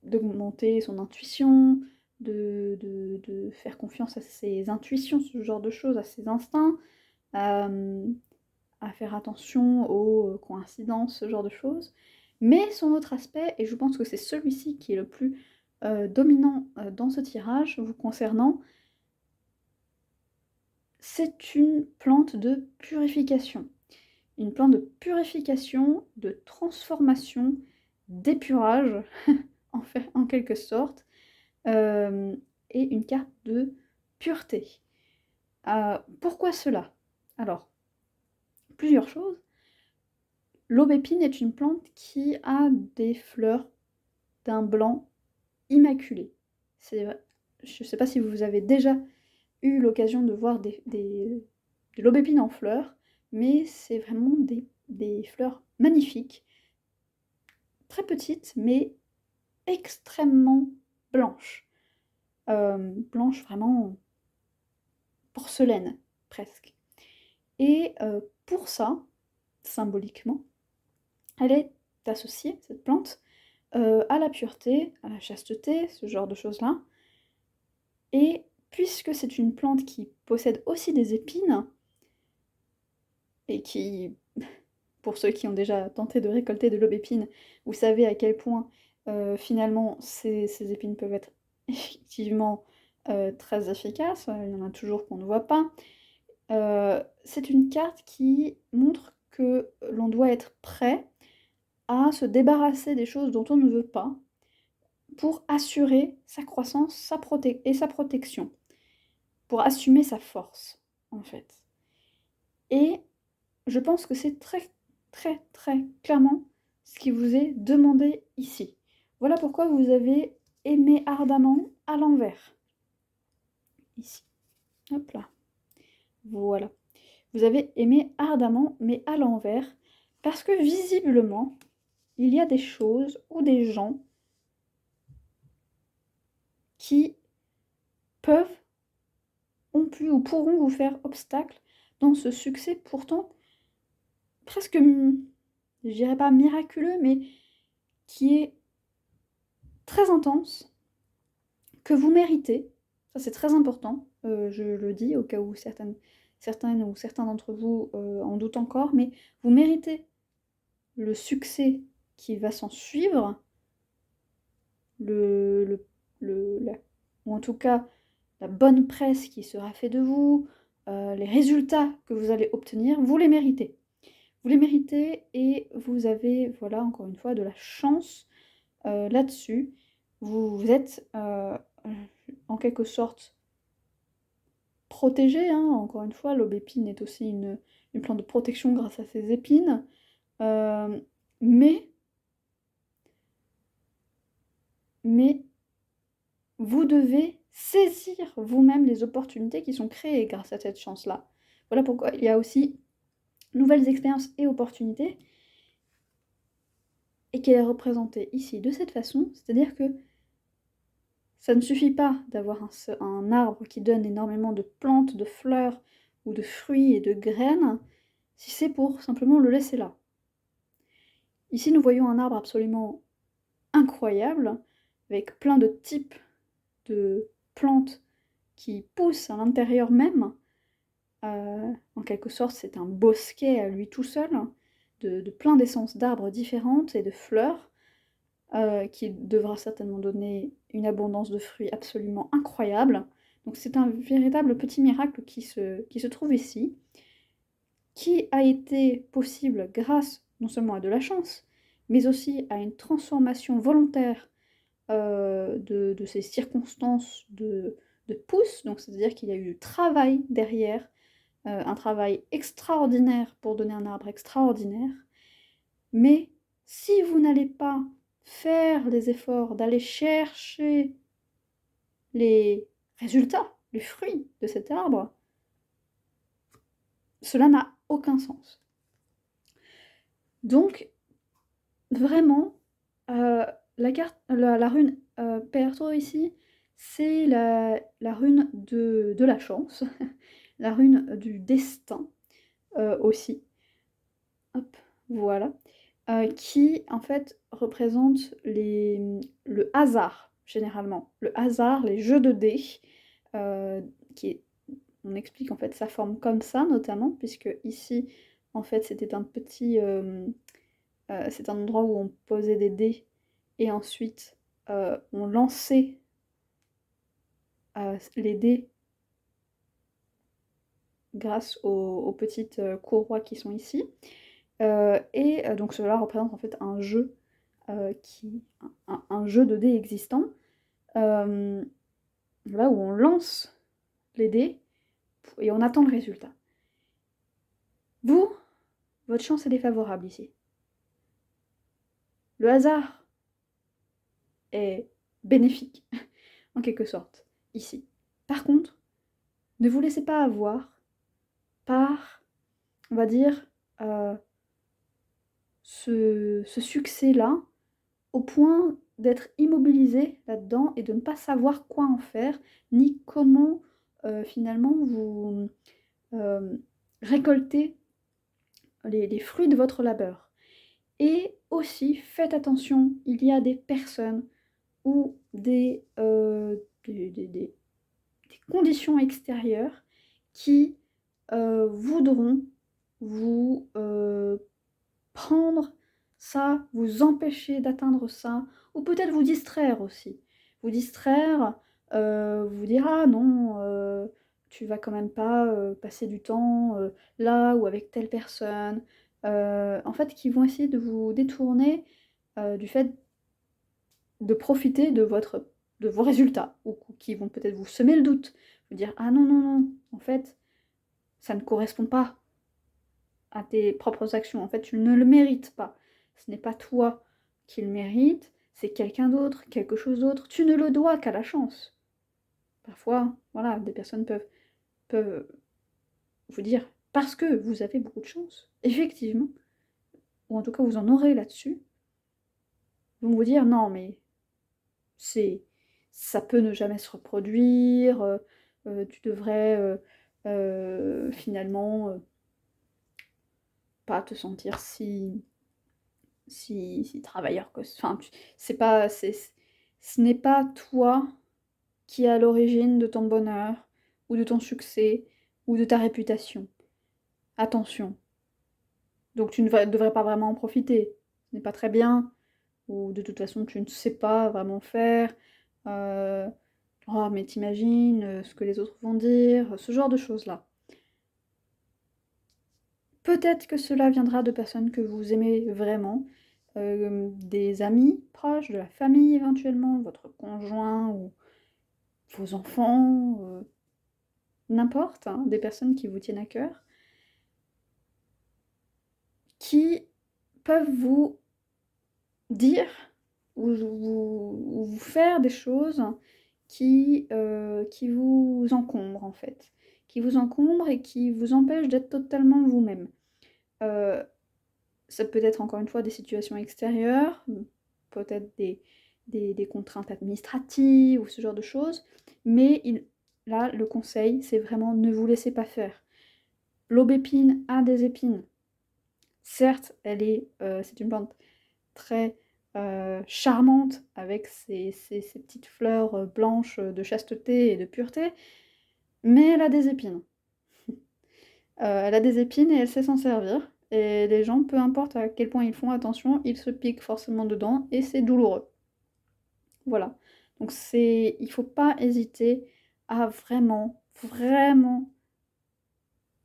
d'augmenter son intuition, de faire confiance à ses intuitions, ce genre de choses, à ses instincts, à faire attention aux coïncidences, ce genre de choses. Mais son autre aspect, et je pense que c'est celui-ci qui est le plus dominant dans ce tirage vous concernant, c'est une plante de purification. Une plante de purification, de transformation, d'épurage, en quelque sorte, et une carte de pureté. Pourquoi cela? Alors, plusieurs choses. L'aubépine est une plante qui a des fleurs d'un blanc immaculé. Je ne sais pas si vous avez déjà eu l'occasion de voir de l'aubépine en fleurs, mais c'est vraiment des fleurs magnifiques, très petites, mais extrêmement blanches. Blanches vraiment porcelaine, presque. Et pour ça, symboliquement, elle est associée, cette plante, à la pureté, à la chasteté, ce genre de choses-là. Et puisque c'est une plante qui possède aussi des épines, et qui, pour ceux qui ont déjà tenté de récolter de l'aubépine, vous savez à quel point finalement ces épines peuvent être effectivement très efficaces, il y en a toujours qu'on ne voit pas. C'est une carte qui montre que l'on doit être prêt à se débarrasser des choses dont on ne veut pas pour assurer sa croissance et sa protection, pour assumer sa force, en fait. Et je pense que c'est très, très, très clairement ce qui vous est demandé ici. Voilà pourquoi vous avez aimé ardemment à l'envers. Ici. Hop là. Voilà. Vous avez aimé ardemment, mais à l'envers, parce que visiblement, il y a des choses ou des gens qui peuvent, ont pu ou pourront vous faire obstacle dans ce succès pourtant presque, je dirais pas miraculeux, mais qui est très intense, que vous méritez. Ça, c'est très important, je le dis au cas où certaines ou certains d'entre vous en doutent encore, mais vous méritez le succès qui va s'en suivre, ou en tout cas la bonne presse qui sera faite de vous, les résultats que vous allez obtenir, vous les méritez. Vous les méritez et vous avez, voilà, encore une fois, de la chance là-dessus. Vous êtes en quelque sorte protégé, hein. Encore une fois, l'aubépine est aussi une plante de protection grâce à ses épines. Mais vous devez saisir vous-même les opportunités qui sont créées grâce à cette chance-là. Voilà pourquoi il y a aussi nouvelles expériences et opportunités, et qu'elle est représentée ici de cette façon, c'est-à-dire que ça ne suffit pas d'avoir un arbre qui donne énormément de plantes, de fleurs ou de fruits et de graines, si c'est pour simplement le laisser là. Ici, nous voyons un arbre absolument incroyable, avec plein de types de plantes qui poussent à l'intérieur même. En quelque sorte, c'est un bosquet à lui tout seul, de plein d'essences d'arbres différentes et de fleurs, qui devra certainement donner une abondance de fruits absolument incroyable. Donc c'est un véritable petit miracle qui se trouve ici, qui a été possible grâce non seulement à de la chance, mais aussi à une transformation volontaire de ces circonstances de pousse, donc c'est-à-dire qu'il y a eu du travail derrière, un travail extraordinaire pour donner un arbre extraordinaire. Mais si vous n'allez pas faire les efforts d'aller chercher les résultats, les fruits de cet arbre, cela n'a aucun sens. Donc, vraiment, la rune Perto ici, c'est la rune de la chance, la rune du destin aussi. Hop, voilà. Qui en fait représente le hasard, généralement. Le hasard, les jeux de dés, qui est, on explique en fait sa forme comme ça, notamment, puisque ici, en fait, c'était un petit... c'est un endroit où on posait des dés, et ensuite, on lançait les dés grâce aux petites courroies qui sont ici. Donc cela représente en fait un jeu, un jeu de dés existant, là où on lance les dés et on attend le résultat. Vous, votre chance est défavorable ici. Le hasard est bénéfique, en quelque sorte, ici. Par contre, ne vous laissez pas avoir par, on va dire, ce succès-là, au point d'être immobilisé là-dedans et de ne pas savoir quoi en faire, ni comment finalement vous récolter les fruits de votre labeur. Et aussi, faites attention, il y a des personnes ou des conditions extérieures qui voudront vous prendre ça, vous empêcher d'atteindre ça, ou peut-être vous distraire aussi. Vous distraire, vous dire ah non, tu vas quand même pas passer du temps là ou avec telle personne. En fait, qui vont essayer de vous détourner du fait de profiter de vos résultats, ou qui vont peut-être vous semer le doute, vous dire ah non, non, non, en fait, ça ne correspond pas à tes propres actions. En fait, tu ne le mérites pas. Ce n'est pas toi qui le mérite, c'est quelqu'un d'autre, quelque chose d'autre. Tu ne le dois qu'à la chance. Parfois, voilà, des personnes peuvent vous dire parce que vous avez beaucoup de chance, effectivement, ou en tout cas vous en aurez là-dessus, vont vous dire: «Non mais c'est ça peut ne jamais se reproduire, tu devrais, finalement, pas te sentir si travailleur que enfin, c'est pas ce n'est pas toi qui est à l'origine de ton bonheur ou de ton succès ou de ta réputation. Attention, donc tu ne devrais pas vraiment en profiter. Ce n'est pas très bien ou de toute façon tu ne sais pas vraiment faire, heu, oh mais t'imagines ce que les autres vont dire, ce genre de choses-là. Peut-être que cela viendra de personnes que vous aimez vraiment, des amis proches, de la famille éventuellement, votre conjoint ou vos enfants, n'importe, hein, des personnes qui vous tiennent à cœur, qui peuvent vous dire ou vous faire des choses qui vous encombrent en fait. Qui vous encombrent et qui vous empêchent d'être totalement vous-même. Heu, Ça peut être encore une fois des situations extérieures, peut-être des contraintes administratives ou ce genre de choses, mais là, le conseil, c'est vraiment ne vous laissez pas faire. L'aubépine a des épines. Certes, c'est une plante très, charmante avec ses petites fleurs, blanches, de chasteté et de pureté, mais elle a des épines. Elle a des épines et elle sait s'en servir et les gens, peu importe à quel point ils font attention, ils se piquent forcément dedans et c'est douloureux. Voilà. Donc il faut pas hésiter à vraiment, vraiment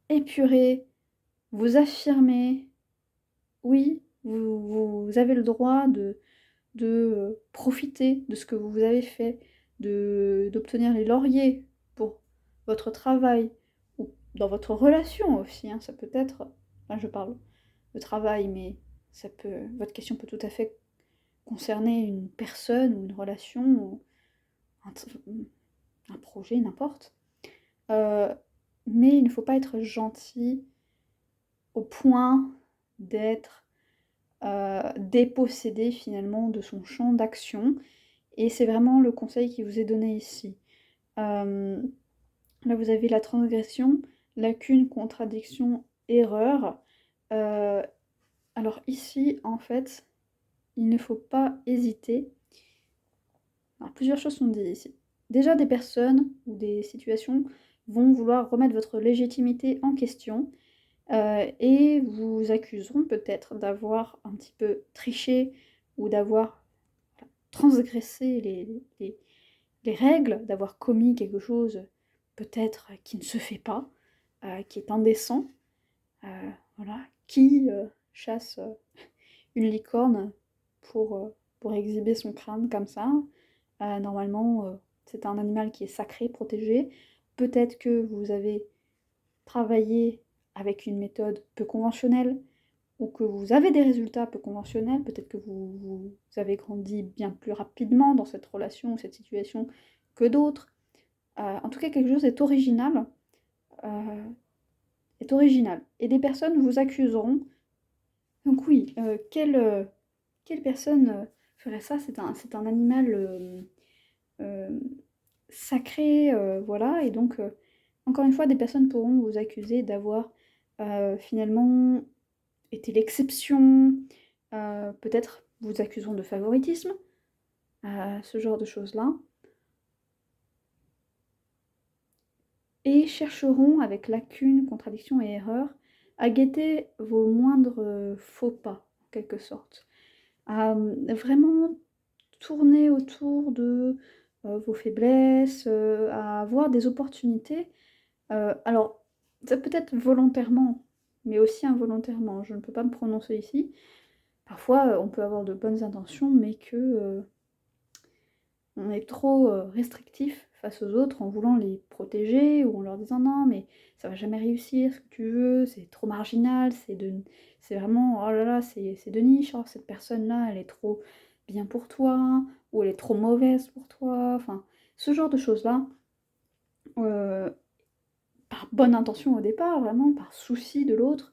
épurer, vous affirmer. Oui, vous avez le droit de profiter de ce que vous avez fait, d'obtenir les lauriers pour votre travail ou dans votre relation aussi, hein. Ça peut être là je parle de travail, mais votre question peut tout à fait concerner une personne ou une relation ou un t un projet, n'importe. Heu, mais il ne faut pas être gentil au point d'être, dépossédé finalement de son champ d'action et c'est vraiment le conseil qui vous est donné ici. Hem, Là vous avez la transgression, lacune, contradiction, erreur. Heu, alors ici, en fait, il ne faut pas hésiter. Alors plusieurs choses sont dites ici. Déjà des personnes ou des situations vont vouloir remettre votre légitimité en question, et vous accuseront peut-être d'avoir un petit peu triché ou d'avoir transgressé les règles, d'avoir commis quelque chose peut-être qui ne se fait pas, qui est indécent. Voilà. Qui chasse une licorne pour exhiber son crâne comme ça? Normalement, c'est un animal qui est sacré, protégé. Peut-être que vous avez travaillé avec une méthode peu conventionnelle ou que vous avez des résultats peu conventionnels. Peut-être que vous avez grandi bien plus rapidement dans cette relation ou cette situation que d'autres. En tout cas, quelque chose heu, est original et des personnes vous accuseront. Donc oui, quelle personne, ferait ça? C'est un animal, hem, sacré, voilà et donc encore une fois, des personnes pourront vous accuser d'avoir, finalement été l'exception, peut-être vous accuseront de favoritisme, ce genre de choses-là et chercheront avec lacune, contradiction et erreur à guetter vos moindres, faux pas, en quelque sorte. À, vraiment tourner autour de, vos faiblesses, à avoir des opportunités. Alors, ça peut être volontairement, mais aussi involontairement, je ne peux pas me prononcer ici. Parfois, on peut avoir de bonnes intentions, mais que, on est trop, restrictif face aux autres en voulant les protéger ou en leur disant: «Non mais ça va jamais réussir ce que tu veux, c'est trop marginal, c'est vraiment oh là là, c'est de niche, oh cette personne-là, elle est trop bien pour toi» ou «Elle est trop mauvaise pour toi», enfin, ce genre de choses-là, heu, par bonne intention au départ, vraiment par souci de l'autre,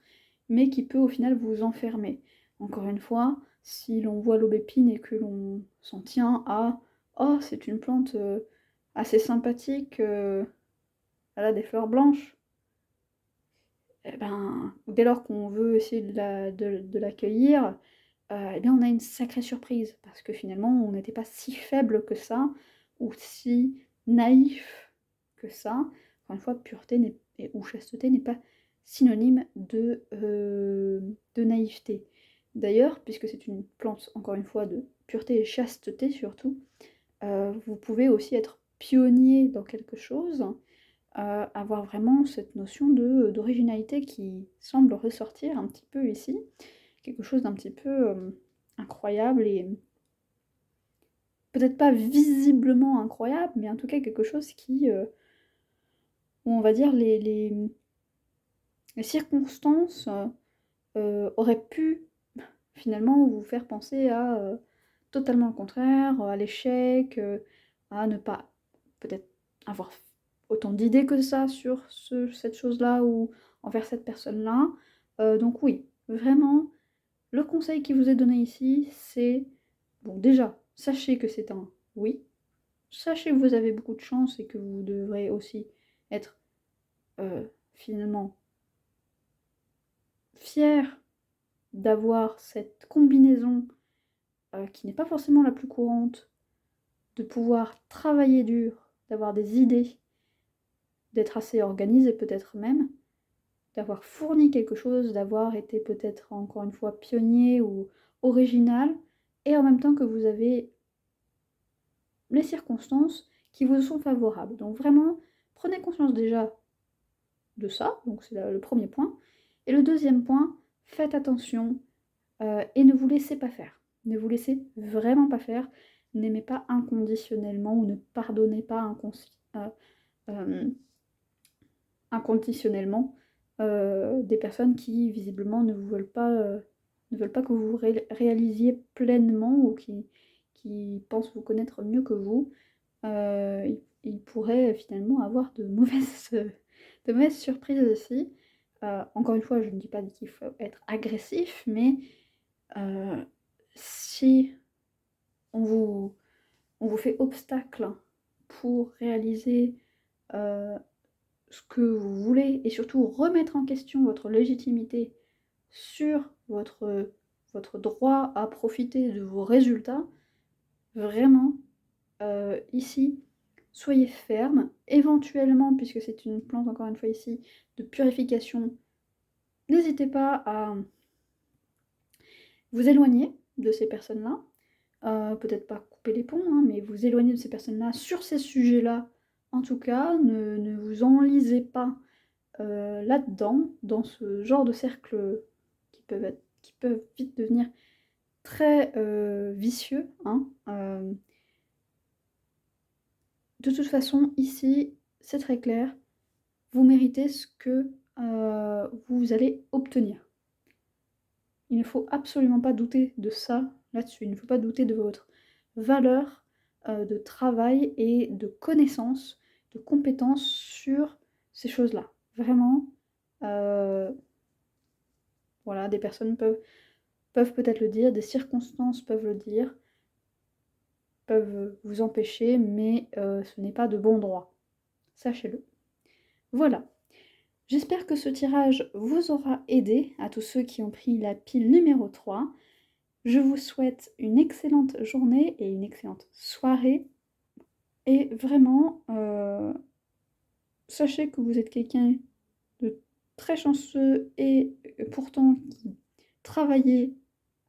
mais qui peut au final vous enfermer. Encore une fois, si l'on voit l'aubépine et que l'on s'en tient à «Oh, c'est une plante, assez sympathique, elle a des fleurs blanches», et ben, dès lors qu'on veut essayer de l'accueillir, eh bien, on a une sacrée surprise parce que finalement, on n'était pas si faible que ça ou si naïf que ça. Encore une fois, pureté ou chasteté n'est pas synonyme de naïveté. D'ailleurs, puisque c'est une plante, encore une fois, de pureté et chasteté surtout, vous pouvez aussi être pionnier dans quelque chose, avoir vraiment cette notion d'originalité qui semble ressortir un petit peu ici. Quelque chose d'un petit peu incroyable et peut-être pas visiblement incroyable, mais en tout cas quelque chose qui, où on va dire les circonstances auraient pu finalement vous faire penser à totalement le contraire, à l'échec, à ne pas peut-être avoir autant d'idées que ça sur cette chose-là ou envers cette personne-là. Donc oui, vraiment, le conseil qui vous est donné ici, c'est, bon déjà, sachez que c'est un oui, sachez que vous avez beaucoup de chance et que vous devrez aussi être finalement fier d'avoir cette combinaison qui n'est pas forcément la plus courante, de pouvoir travailler dur, d'avoir des idées, d'être assez organisé peut-être même, d'avoir fourni quelque chose, d'avoir été peut-être encore une fois pionnier ou original, et en même temps que vous avez les circonstances qui vous sont favorables. Donc vraiment, prenez conscience déjà de ça, donc c'est le premier point. Et le deuxième point, faites attention et ne vous laissez pas faire. Ne vous laissez vraiment pas faire. N'aimez pas inconditionnellement ou ne pardonnez pas euh, inconditionnellement des personnes qui visiblement ne veulent pas que vous réalisiez pleinement ou qui pensent vous connaître mieux que vous. Il pourrait finalement avoir de mauvaises surprises aussi. Encore une fois, je ne dis pas qu'il faut être agressif, mais si on vous, on vous fait obstacle pour réaliser ce que vous voulez et surtout remettre en question votre légitimité sur votre droit à profiter de vos résultats, vraiment, ici, soyez ferme. Éventuellement, puisque c'est une plante, encore une fois ici, de purification, n'hésitez pas à vous éloigner de ces personnes-là. Peut-être pas couper les ponts, hein, mais vous éloigner de ces personnes-là sur ces sujets-là. En tout cas, ne vous enlisez pas là-dedans, dans ce genre de cercles qui peuvent vite devenir très vicieux, hein. De toute façon, ici, c'est très clair, vous méritez ce que vous allez obtenir. Il ne faut absolument pas douter de ça là-dessus. Il ne faut pas douter de votre valeur de travail et de connaissances, de compétences sur ces choses-là. Vraiment, voilà, des personnes peuvent peut-être le dire, des circonstances peuvent le dire, peuvent vous empêcher, mais ce n'est pas de bon droit. Sachez-le. Voilà. J'espère que ce tirage vous aura aidé, à tous ceux qui ont pris la pile numéro 3. Je vous souhaite une excellente journée et une excellente soirée. Et vraiment, sachez que vous êtes quelqu'un de très chanceux et pourtant qui travaillez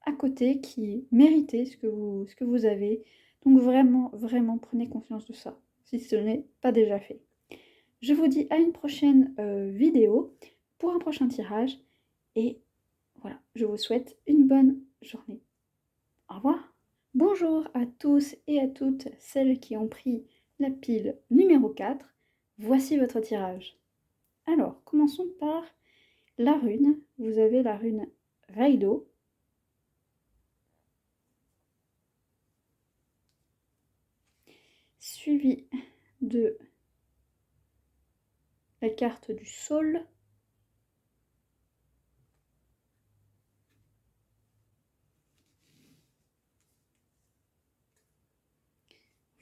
à côté, qui méritez ce que vous avez. Donc vraiment, vraiment, prenez conscience de ça, si ce n'est pas déjà fait. Je vous dis à une prochaine vidéo pour un prochain tirage. Et voilà, je vous souhaite une bonne journée. Au revoir. Bonjour à tous et à toutes celles qui ont pris la pile numéro 4. Voici votre tirage. Alors, commençons par la rune. Vous avez la rune Raido. Suivi de la carte du Sol.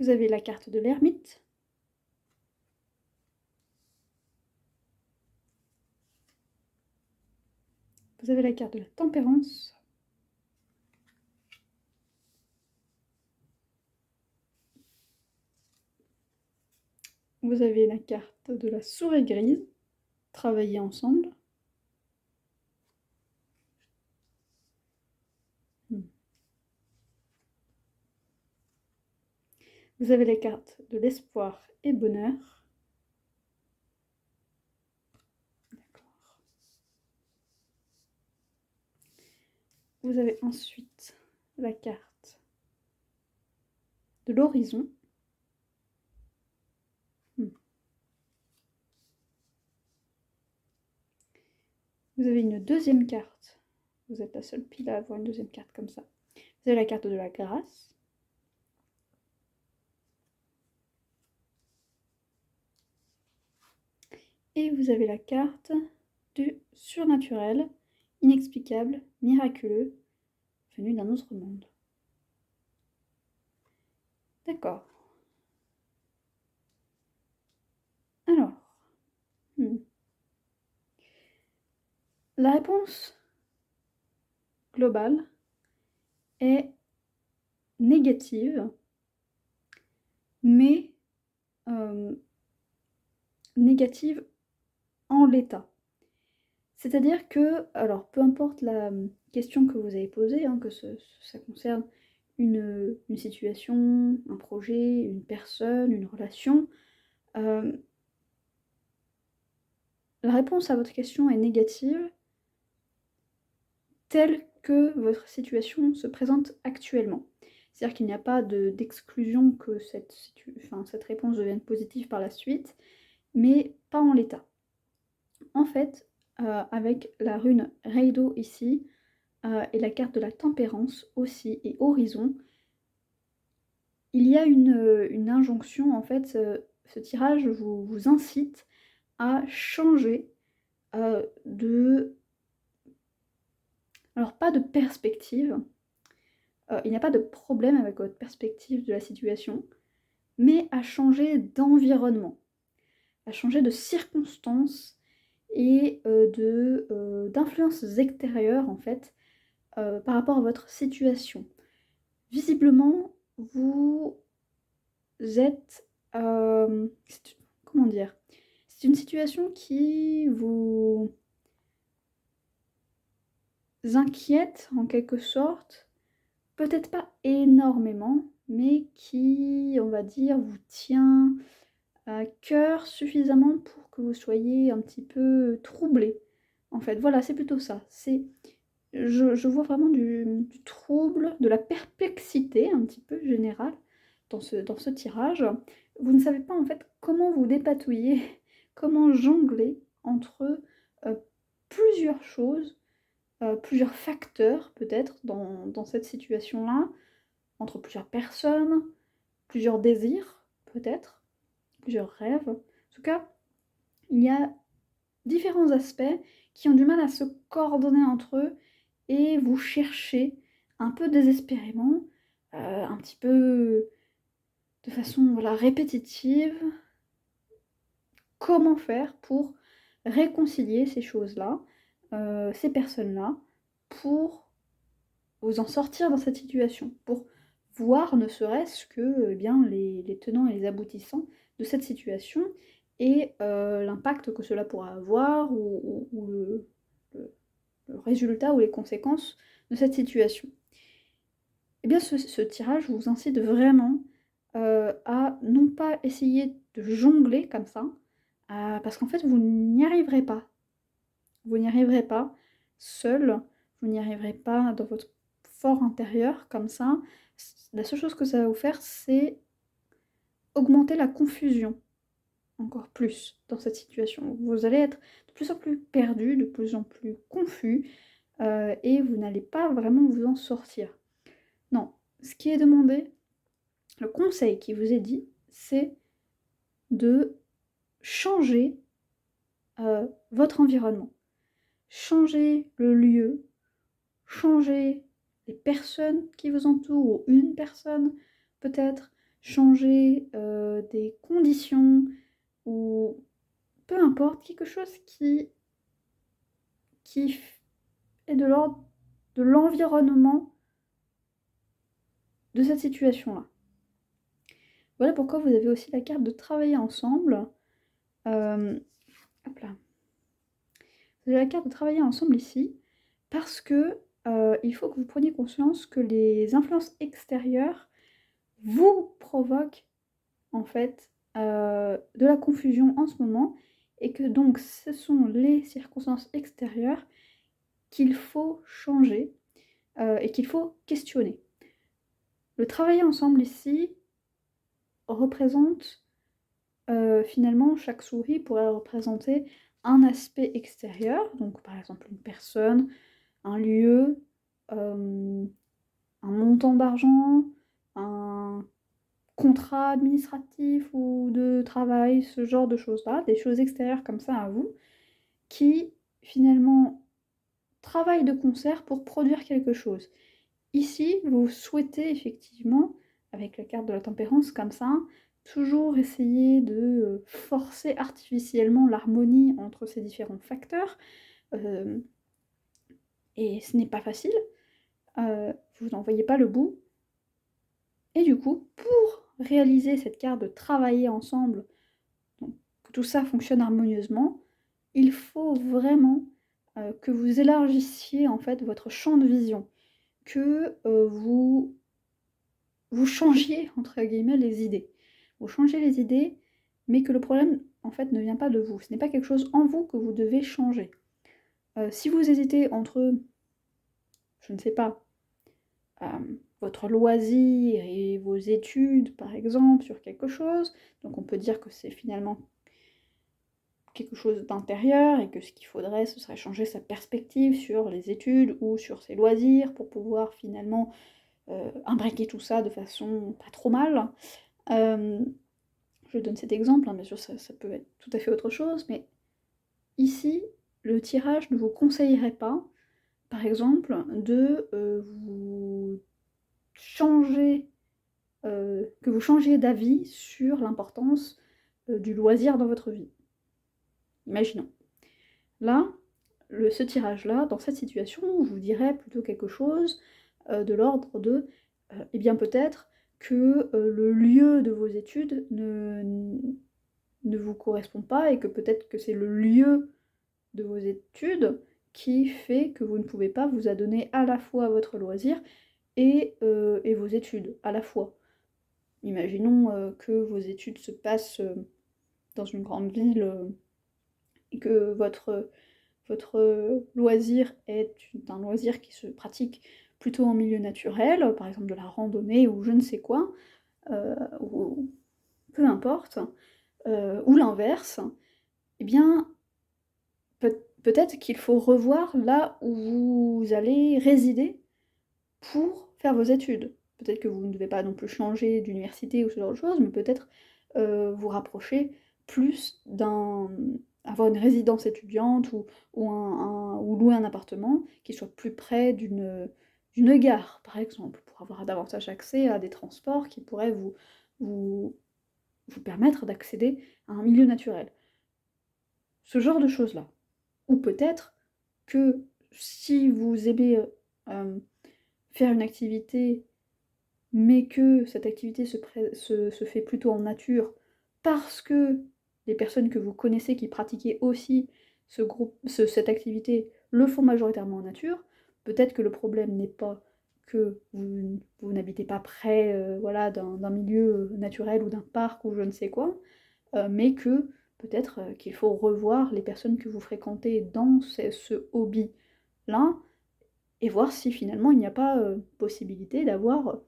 Vous avez la carte de l'ermite. Vous avez la carte de la tempérance. Vous avez la carte de la souris grise. Travailler ensemble. Vous avez les cartes de l'espoir et bonheur. D'accord. Vous avez ensuite la carte de l'horizon. Vous avez une deuxième carte. Vous êtes la seule pile à avoir une deuxième carte comme ça. Vous avez la carte de la grâce. Et vous avez la carte du surnaturel, inexplicable, miraculeux, venu d'un autre monde. D'accord. Alors, la réponse globale est négative, mais négative en l'état. C'est-à-dire que, alors peu importe la question que vous avez posée, hein, que ça concerne une situation, un projet, une personne, une relation, la réponse à votre question est négative telle que votre situation se présente actuellement. C'est-à-dire qu'il n'y a pas d'exclusion que cette réponse devienne positive par la suite, mais pas en l'état. En fait, avec la rune Reido ici, et la carte de la tempérance aussi, et horizon, il y a une injonction, en fait, ce tirage vous incite à changer de... Alors pas de perspective, il n'y a pas de problème avec votre perspective de la situation, mais à changer d'environnement, à changer de circonstances et d'influences extérieures en fait par rapport à votre situation. Visiblement, vous êtes... comment dire? C'est une situation qui vous inquiète en quelque sorte, peut-être pas énormément, mais qui, on va dire, vous tient à cœur suffisamment pour que vous soyez un petit peu troublé. En fait, voilà, c'est plutôt ça. Je vois vraiment du trouble, de la perplexité un petit peu générale dans ce tirage. Vous ne savez pas en fait comment vous dépatouiller, comment jongler entre plusieurs choses, plusieurs facteurs peut-être dans cette situation-là, entre plusieurs personnes, plusieurs désirs peut-être, plusieurs rêves. En tout cas, il y a différents aspects qui ont du mal à se coordonner entre eux et vous cherchez un peu désespérément, un petit peu de façon voilà, répétitive, comment faire pour réconcilier ces choses-là, ces personnes-là, pour vous en sortir dans cette situation, pour voir ne serait-ce que eh bien, les tenants et les aboutissants de cette situation et l'impact que cela pourra avoir ou le résultat ou les conséquences de cette situation. Eh bien, ce tirage vous incite vraiment à non pas essayer de jongler comme ça, parce qu'en fait, vous n'y arriverez pas. Vous n'y arriverez pas seul, vous n'y arriverez pas dans votre fort intérieur comme ça. La seule chose que ça va vous faire, c'est augmenter la confusion encore plus dans cette situation. Vous allez être de plus en plus perdu, de plus en plus confus, et vous n'allez pas vraiment vous en sortir. Non, ce qui est demandé, le conseil qui vous est dit, c'est de changer votre environnement. Changer le lieu, changer les personnes qui vous entourent, ou une personne peut-être, changer des conditions ou peu importe, quelque chose qui est de l'ordre de l'environnement de cette situation-là. Voilà pourquoi vous avez aussi la carte de travailler ensemble. Hop là. Vous avez la carte de travailler ensemble ici, parce que il faut que vous preniez conscience que les influences extérieures vous provoquent en fait de la confusion en ce moment, et que donc ce sont les circonstances extérieures qu'il faut changer et qu'il faut questionner. Le travailler ensemble ici représente finalement, chaque souris pourrait représenter un aspect extérieur, donc par exemple une personne, un lieu, un montant d'argent, un contrat administratif ou de travail, ce genre de choses-là, des choses extérieures comme ça à vous, qui finalement travaillent de concert pour produire quelque chose. Ici, vous souhaitez effectivement, avec la carte de la tempérance comme ça, toujours essayer de forcer artificiellement l'harmonie entre ces différents facteurs. Et ce n'est pas facile, vous n'en voyez pas le bout. Et du coup, pour réaliser cette carte de travailler ensemble, donc que tout ça fonctionne harmonieusement, il faut vraiment que vous élargissiez en fait votre champ de vision, que vous changiez entre guillemets les idées. Vous changez les idées, mais que le problème en fait ne vient pas de vous. Ce n'est pas quelque chose en vous que vous devez changer. Si vous hésitez entre, je ne sais pas, votre loisir et vos études par exemple sur quelque chose, donc on peut dire que c'est finalement quelque chose d'intérieur et que ce qu'il faudrait ce serait changer sa perspective sur les études ou sur ses loisirs pour pouvoir finalement imbriquer tout ça de façon pas trop mal. Je donne cet exemple, hein, bien sûr ça peut être tout à fait autre chose, mais ici, le tirage ne vous conseillerait pas, par exemple, de vous changer, que vous changiez d'avis sur l'importance du loisir dans votre vie. Imaginons. Là, ce tirage-là, dans cette situation, vous dirait plutôt quelque chose de l'ordre de eh bien peut-être que le lieu de vos études ne vous correspond pas et que peut-être que c'est le lieu de vos études qui fait que vous ne pouvez pas vous adonner à la fois à votre loisir et vos études à la fois. Imaginons que vos études se passent dans une grande ville et que votre loisir est un loisir qui se pratique plutôt en milieu naturel, par exemple de la randonnée ou je ne sais quoi, ou peu importe, ou l'inverse, eh bien, peut-être qu'il faut revoir là où vous allez résider pour faire vos études. Peut-être que vous ne devez pas non plus changer d'université ou ce genre de choses, mais peut-être vous rapprocher plus avoir une résidence étudiante ou louer un appartement qui soit plus près d'une gare, par exemple, pour avoir davantage accès à des transports qui pourraient vous, vous permettre d'accéder à un milieu naturel. Ce genre de choses-là. Ou peut-être que si vous aimez faire une activité, mais que cette activité se fait plutôt en nature, parce que les personnes que vous connaissez qui pratiquaient aussi cette activité le font majoritairement en nature, peut-être que le problème n'est pas que vous n'habitez pas près voilà, d'un milieu naturel ou d'un parc ou je ne sais quoi, mais que peut-être qu'il faut revoir les personnes que vous fréquentez dans ce hobby-là, et voir si finalement il n'y a pas possibilité d'avoir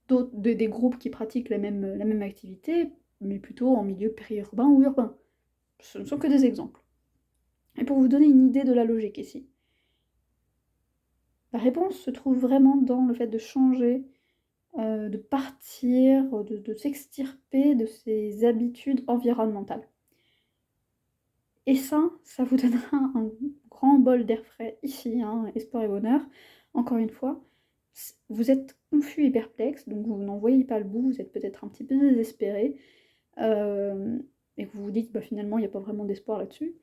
des groupes qui pratiquent la même activité, mais plutôt en milieu périurbain ou urbain. Ce ne sont que des exemples. Et pour vous donner une idée de la logique ici, la réponse se trouve vraiment dans le fait de changer, de partir, de s'extirper de ses habitudes environnementales. Et ça vous donnera un grand bol d'air frais ici, hein, espoir et bonheur, encore une fois, Vous êtes confus et perplexe, donc vous n'en voyez pas le bout, vous êtes peut-être un petit peu désespéré, et que vous vous dites: «Bah, finalement, il y a pas vraiment d'espoir là-dessus».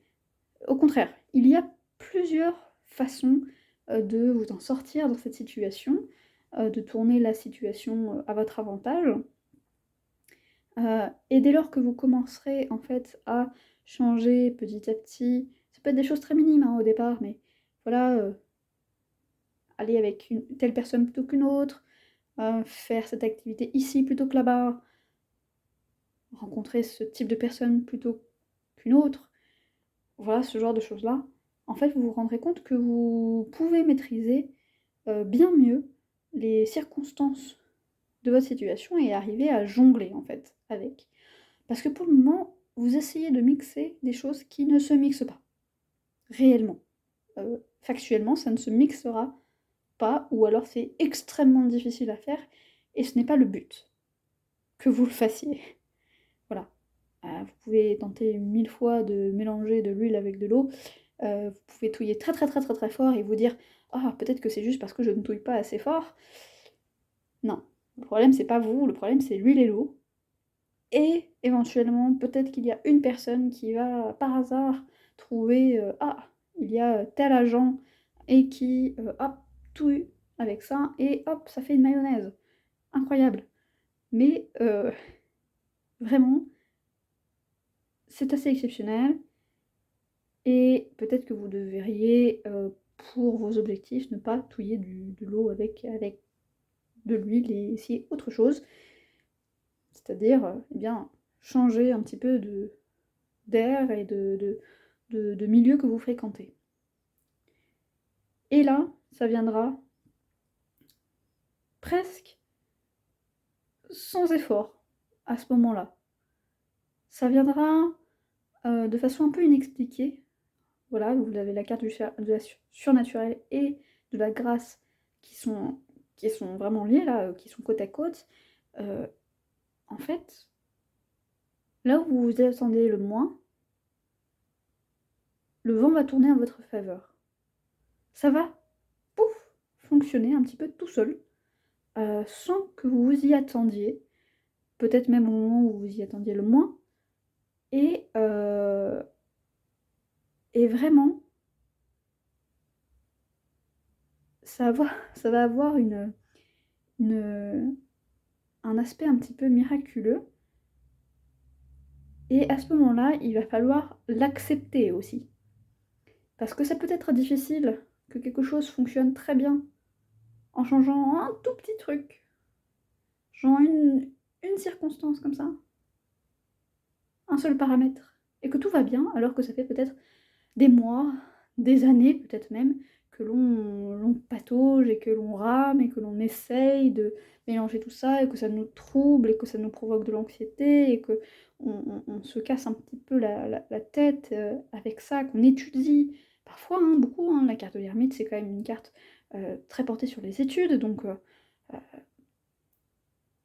Au contraire, il y a plusieurs façons, de vous en sortir dans cette situation, de tourner la situation, à votre avantage. Et dès lors que vous commencerez en fait à changer petit à petit, ça peut être des choses très minimes, hein, au départ, mais voilà, aller avec une telle personne plutôt qu'une autre, faire cette activité ici plutôt que là-bas, rencontrer ce type de personne plutôt qu'une autre, voilà, ce genre de choses-là. En fait, vous vous rendrez compte que vous pouvez maîtriser, bien mieux les circonstances de votre situation et arriver à jongler en fait avec. Parce que pour le moment, vous essayez de mixer des choses qui ne se mixent pas, réellement. Factuellement, ça ne se mixera pas, ou alors c'est extrêmement difficile à faire, et ce n'est pas le but que vous le fassiez. Voilà. Vous pouvez tenter 1000 fois de mélanger de l'huile avec de l'eau, vous pouvez touiller très très très très très fort et vous dire: «Ah, peut-être que c'est juste parce que je ne touille pas assez fort». Non, le problème c'est pas vous, le problème c'est l'huile et l'eau. Et éventuellement, peut-être qu'il y a une personne qui va, par hasard, trouver, «Ah, il y a tel agent» et qui, hop, touille avec ça et hop, ça fait une mayonnaise. Incroyable. Mais vraiment, c'est assez exceptionnel et peut-être que vous devriez, pour vos objectifs, ne pas touiller de l'eau avec de l'huile et essayer autre chose. C'est-à-dire, eh bien, changer un petit peu d'air et de milieu que vous fréquentez. Et là, ça viendra presque sans effort, à ce moment-là. Ça viendra, de façon un peu inexpliquée. Voilà, vous avez la carte de la surnaturel et de la grâce qui sont qui sont vraiment liées là, qui sont côte à côte. Heu, En fait, là où vous vous attendez le moins, le vent va tourner en votre faveur. Ça va, pouf, fonctionner un petit peu tout seul, sans que vous vous y attendiez. Peut-être même au moment où vous y attendiez le moins et vraiment, ça va avoir une, un aspect un petit peu miraculeux et à ce moment-là, il va falloir l'accepter aussi. Parce que ça peut être difficile que quelque chose fonctionne très bien en changeant un tout petit truc, genre une circonstance comme ça, un seul paramètre et que tout va bien alors que ça fait peut-être des mois, des années peut-être même, que l'on patauge et que l'on rame et que l'on essaye de mélanger tout ça et que ça nous trouble et que ça nous provoque de l'anxiété et qu'on on se casse un petit peu la tête, avec ça, qu'on étudie parfois, hein, beaucoup, hein. La carte de l'ermite, c'est quand même une carte, très portée sur les études, donc heu,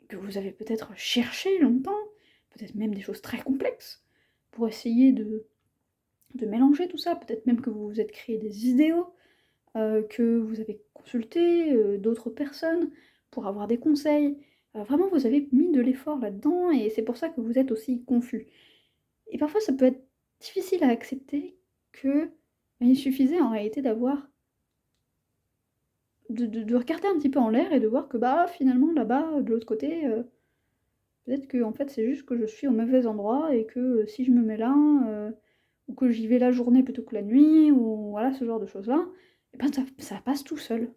que vous avez peut-être cherché longtemps, peut-être même des choses très complexes, pour essayer de mélanger tout ça. Peut-être même que vous vous êtes créé des idéaux, que vous avez consulté, d'autres personnes pour avoir des conseils. Vraiment vous avez mis de l'effort là-dedans et c'est pour ça que vous êtes aussi confus. Et parfois ça peut être difficile à accepter que, bah, il suffisait en réalité d'avoir de regarder un petit peu en l'air et de voir que, bah, finalement là-bas, de l'autre côté, peut-être qu'en fait c'est juste que je suis au mauvais endroit et que, si je me mets là, ou que j'y vais la journée plutôt que la nuit ou voilà ce genre de choses-là, et ben ça passe tout seul.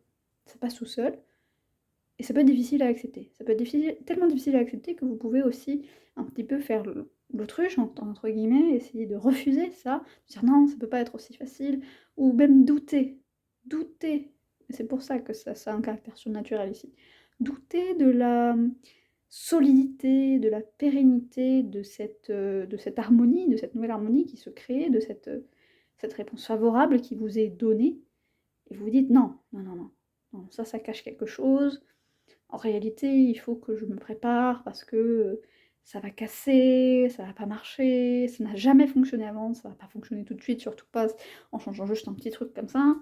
Ça passe tout seul et ça peut être difficile à accepter. Ça peut être difficile tellement difficile à accepter que vous pouvez aussi un petit peu faire l'autruche entre guillemets, essayer de refuser ça, dire: «Non, ça peut pas être aussi facile» ou même douter. Douter, et c'est pour ça que ça a un caractère surnaturel ici. Douter de la, solidité, de la pérennité de cette harmonie, de cette nouvelle harmonie qui se crée, de cette réponse favorable qui vous est donnée et vous vous dites: «Non, non, non, non, non, ça cache quelque chose. En réalité, il faut que je me prépare parce que, ça va casser, ça va pas marcher, ça n'a jamais fonctionné avant, ça va pas fonctionner tout de suite, surtout pas en changeant juste un petit truc comme ça.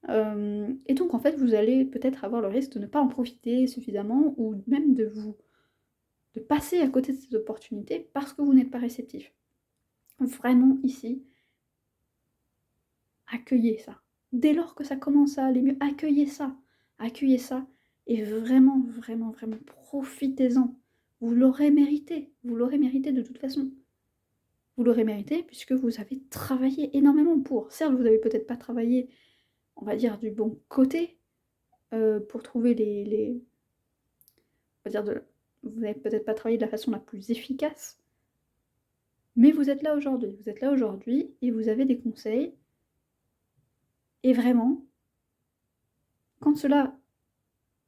Et donc en fait, vous allez peut-être avoir le risque de ne pas en profiter suffisamment ou même de passer à côté de cette opportunité parce que vous n'êtes pas réceptif. Vraiment ici, accueillez ça. Dès lors que ça commence à aller mieux, accueillez ça et vraiment, vraiment, vraiment profitez-en. Vous l'aurez mérité de toute façon. Vous l'aurez mérité puisque vous avez travaillé énormément pour. Certes, vous n'avez peut-être pas travaillé, on va dire, du bon côté pour trouver on va dire vous n'avez peut-être pas travaillé de la façon la plus efficace, mais vous êtes là aujourd'hui. Vous êtes là aujourd'hui et vous avez des conseils. Et vraiment, quand cela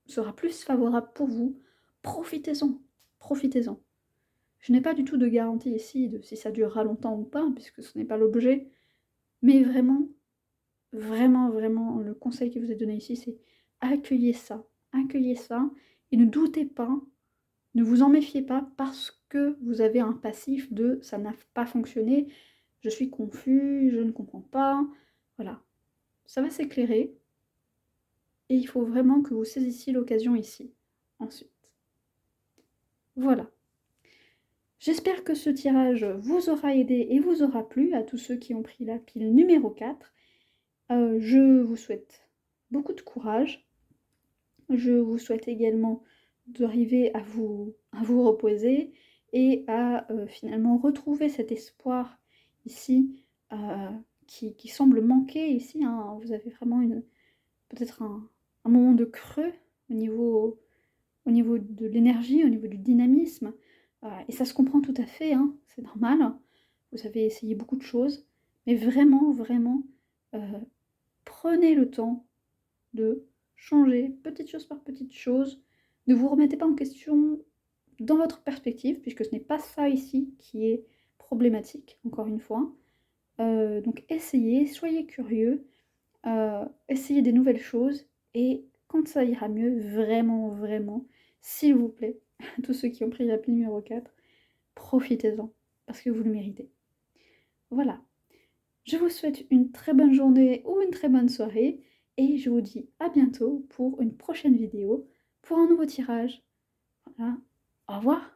sera plus favorable pour vous, profitez-en. Profitez-en. Je n'ai pas du tout de garantie ici de si ça durera longtemps ou pas, puisque ce n'est pas l'objet. Mais vraiment, vraiment, vraiment, le conseil qui vous est donné ici, c'est accueillez ça. Accueillez ça. Et ne doutez pas, ne vous en méfiez pas parce que vous avez un passif de ça n'a pas fonctionné, je suis confus, je ne comprends pas. Voilà. Ça va s'éclairer. Et il faut vraiment que vous saisissiez l'occasion ici. Ensuite. Voilà. J'espère que ce tirage vous aura aidé et vous aura plu à tous ceux qui ont pris la pile numéro 4. Je vous souhaite beaucoup de courage. Je vous souhaite également d'arriver à vous reposer et à finalement retrouver cet espoir ici qui semble manquer ici. Hein. Vous avez vraiment peut-être un moment de creux au niveau de l'énergie, au niveau du dynamisme. Et ça se comprend tout à fait, hein, c'est normal. Vous avez essayé beaucoup de choses, mais vraiment, vraiment, prenez le temps de changer petite chose par petite chose. Ne vous remettez pas en question dans votre perspective, puisque ce n'est pas ça ici qui est problématique, encore une fois. Donc essayez, soyez curieux, essayez des nouvelles choses, et quand ça ira mieux, vraiment, vraiment, s'il vous plaît, tous ceux qui ont pris la pile numéro 4, profitez-en, parce que vous le méritez. Voilà. Je vous souhaite une très bonne journée ou une très bonne soirée, et je vous dis à bientôt pour une prochaine vidéo, pour un nouveau tirage. Voilà. Au revoir.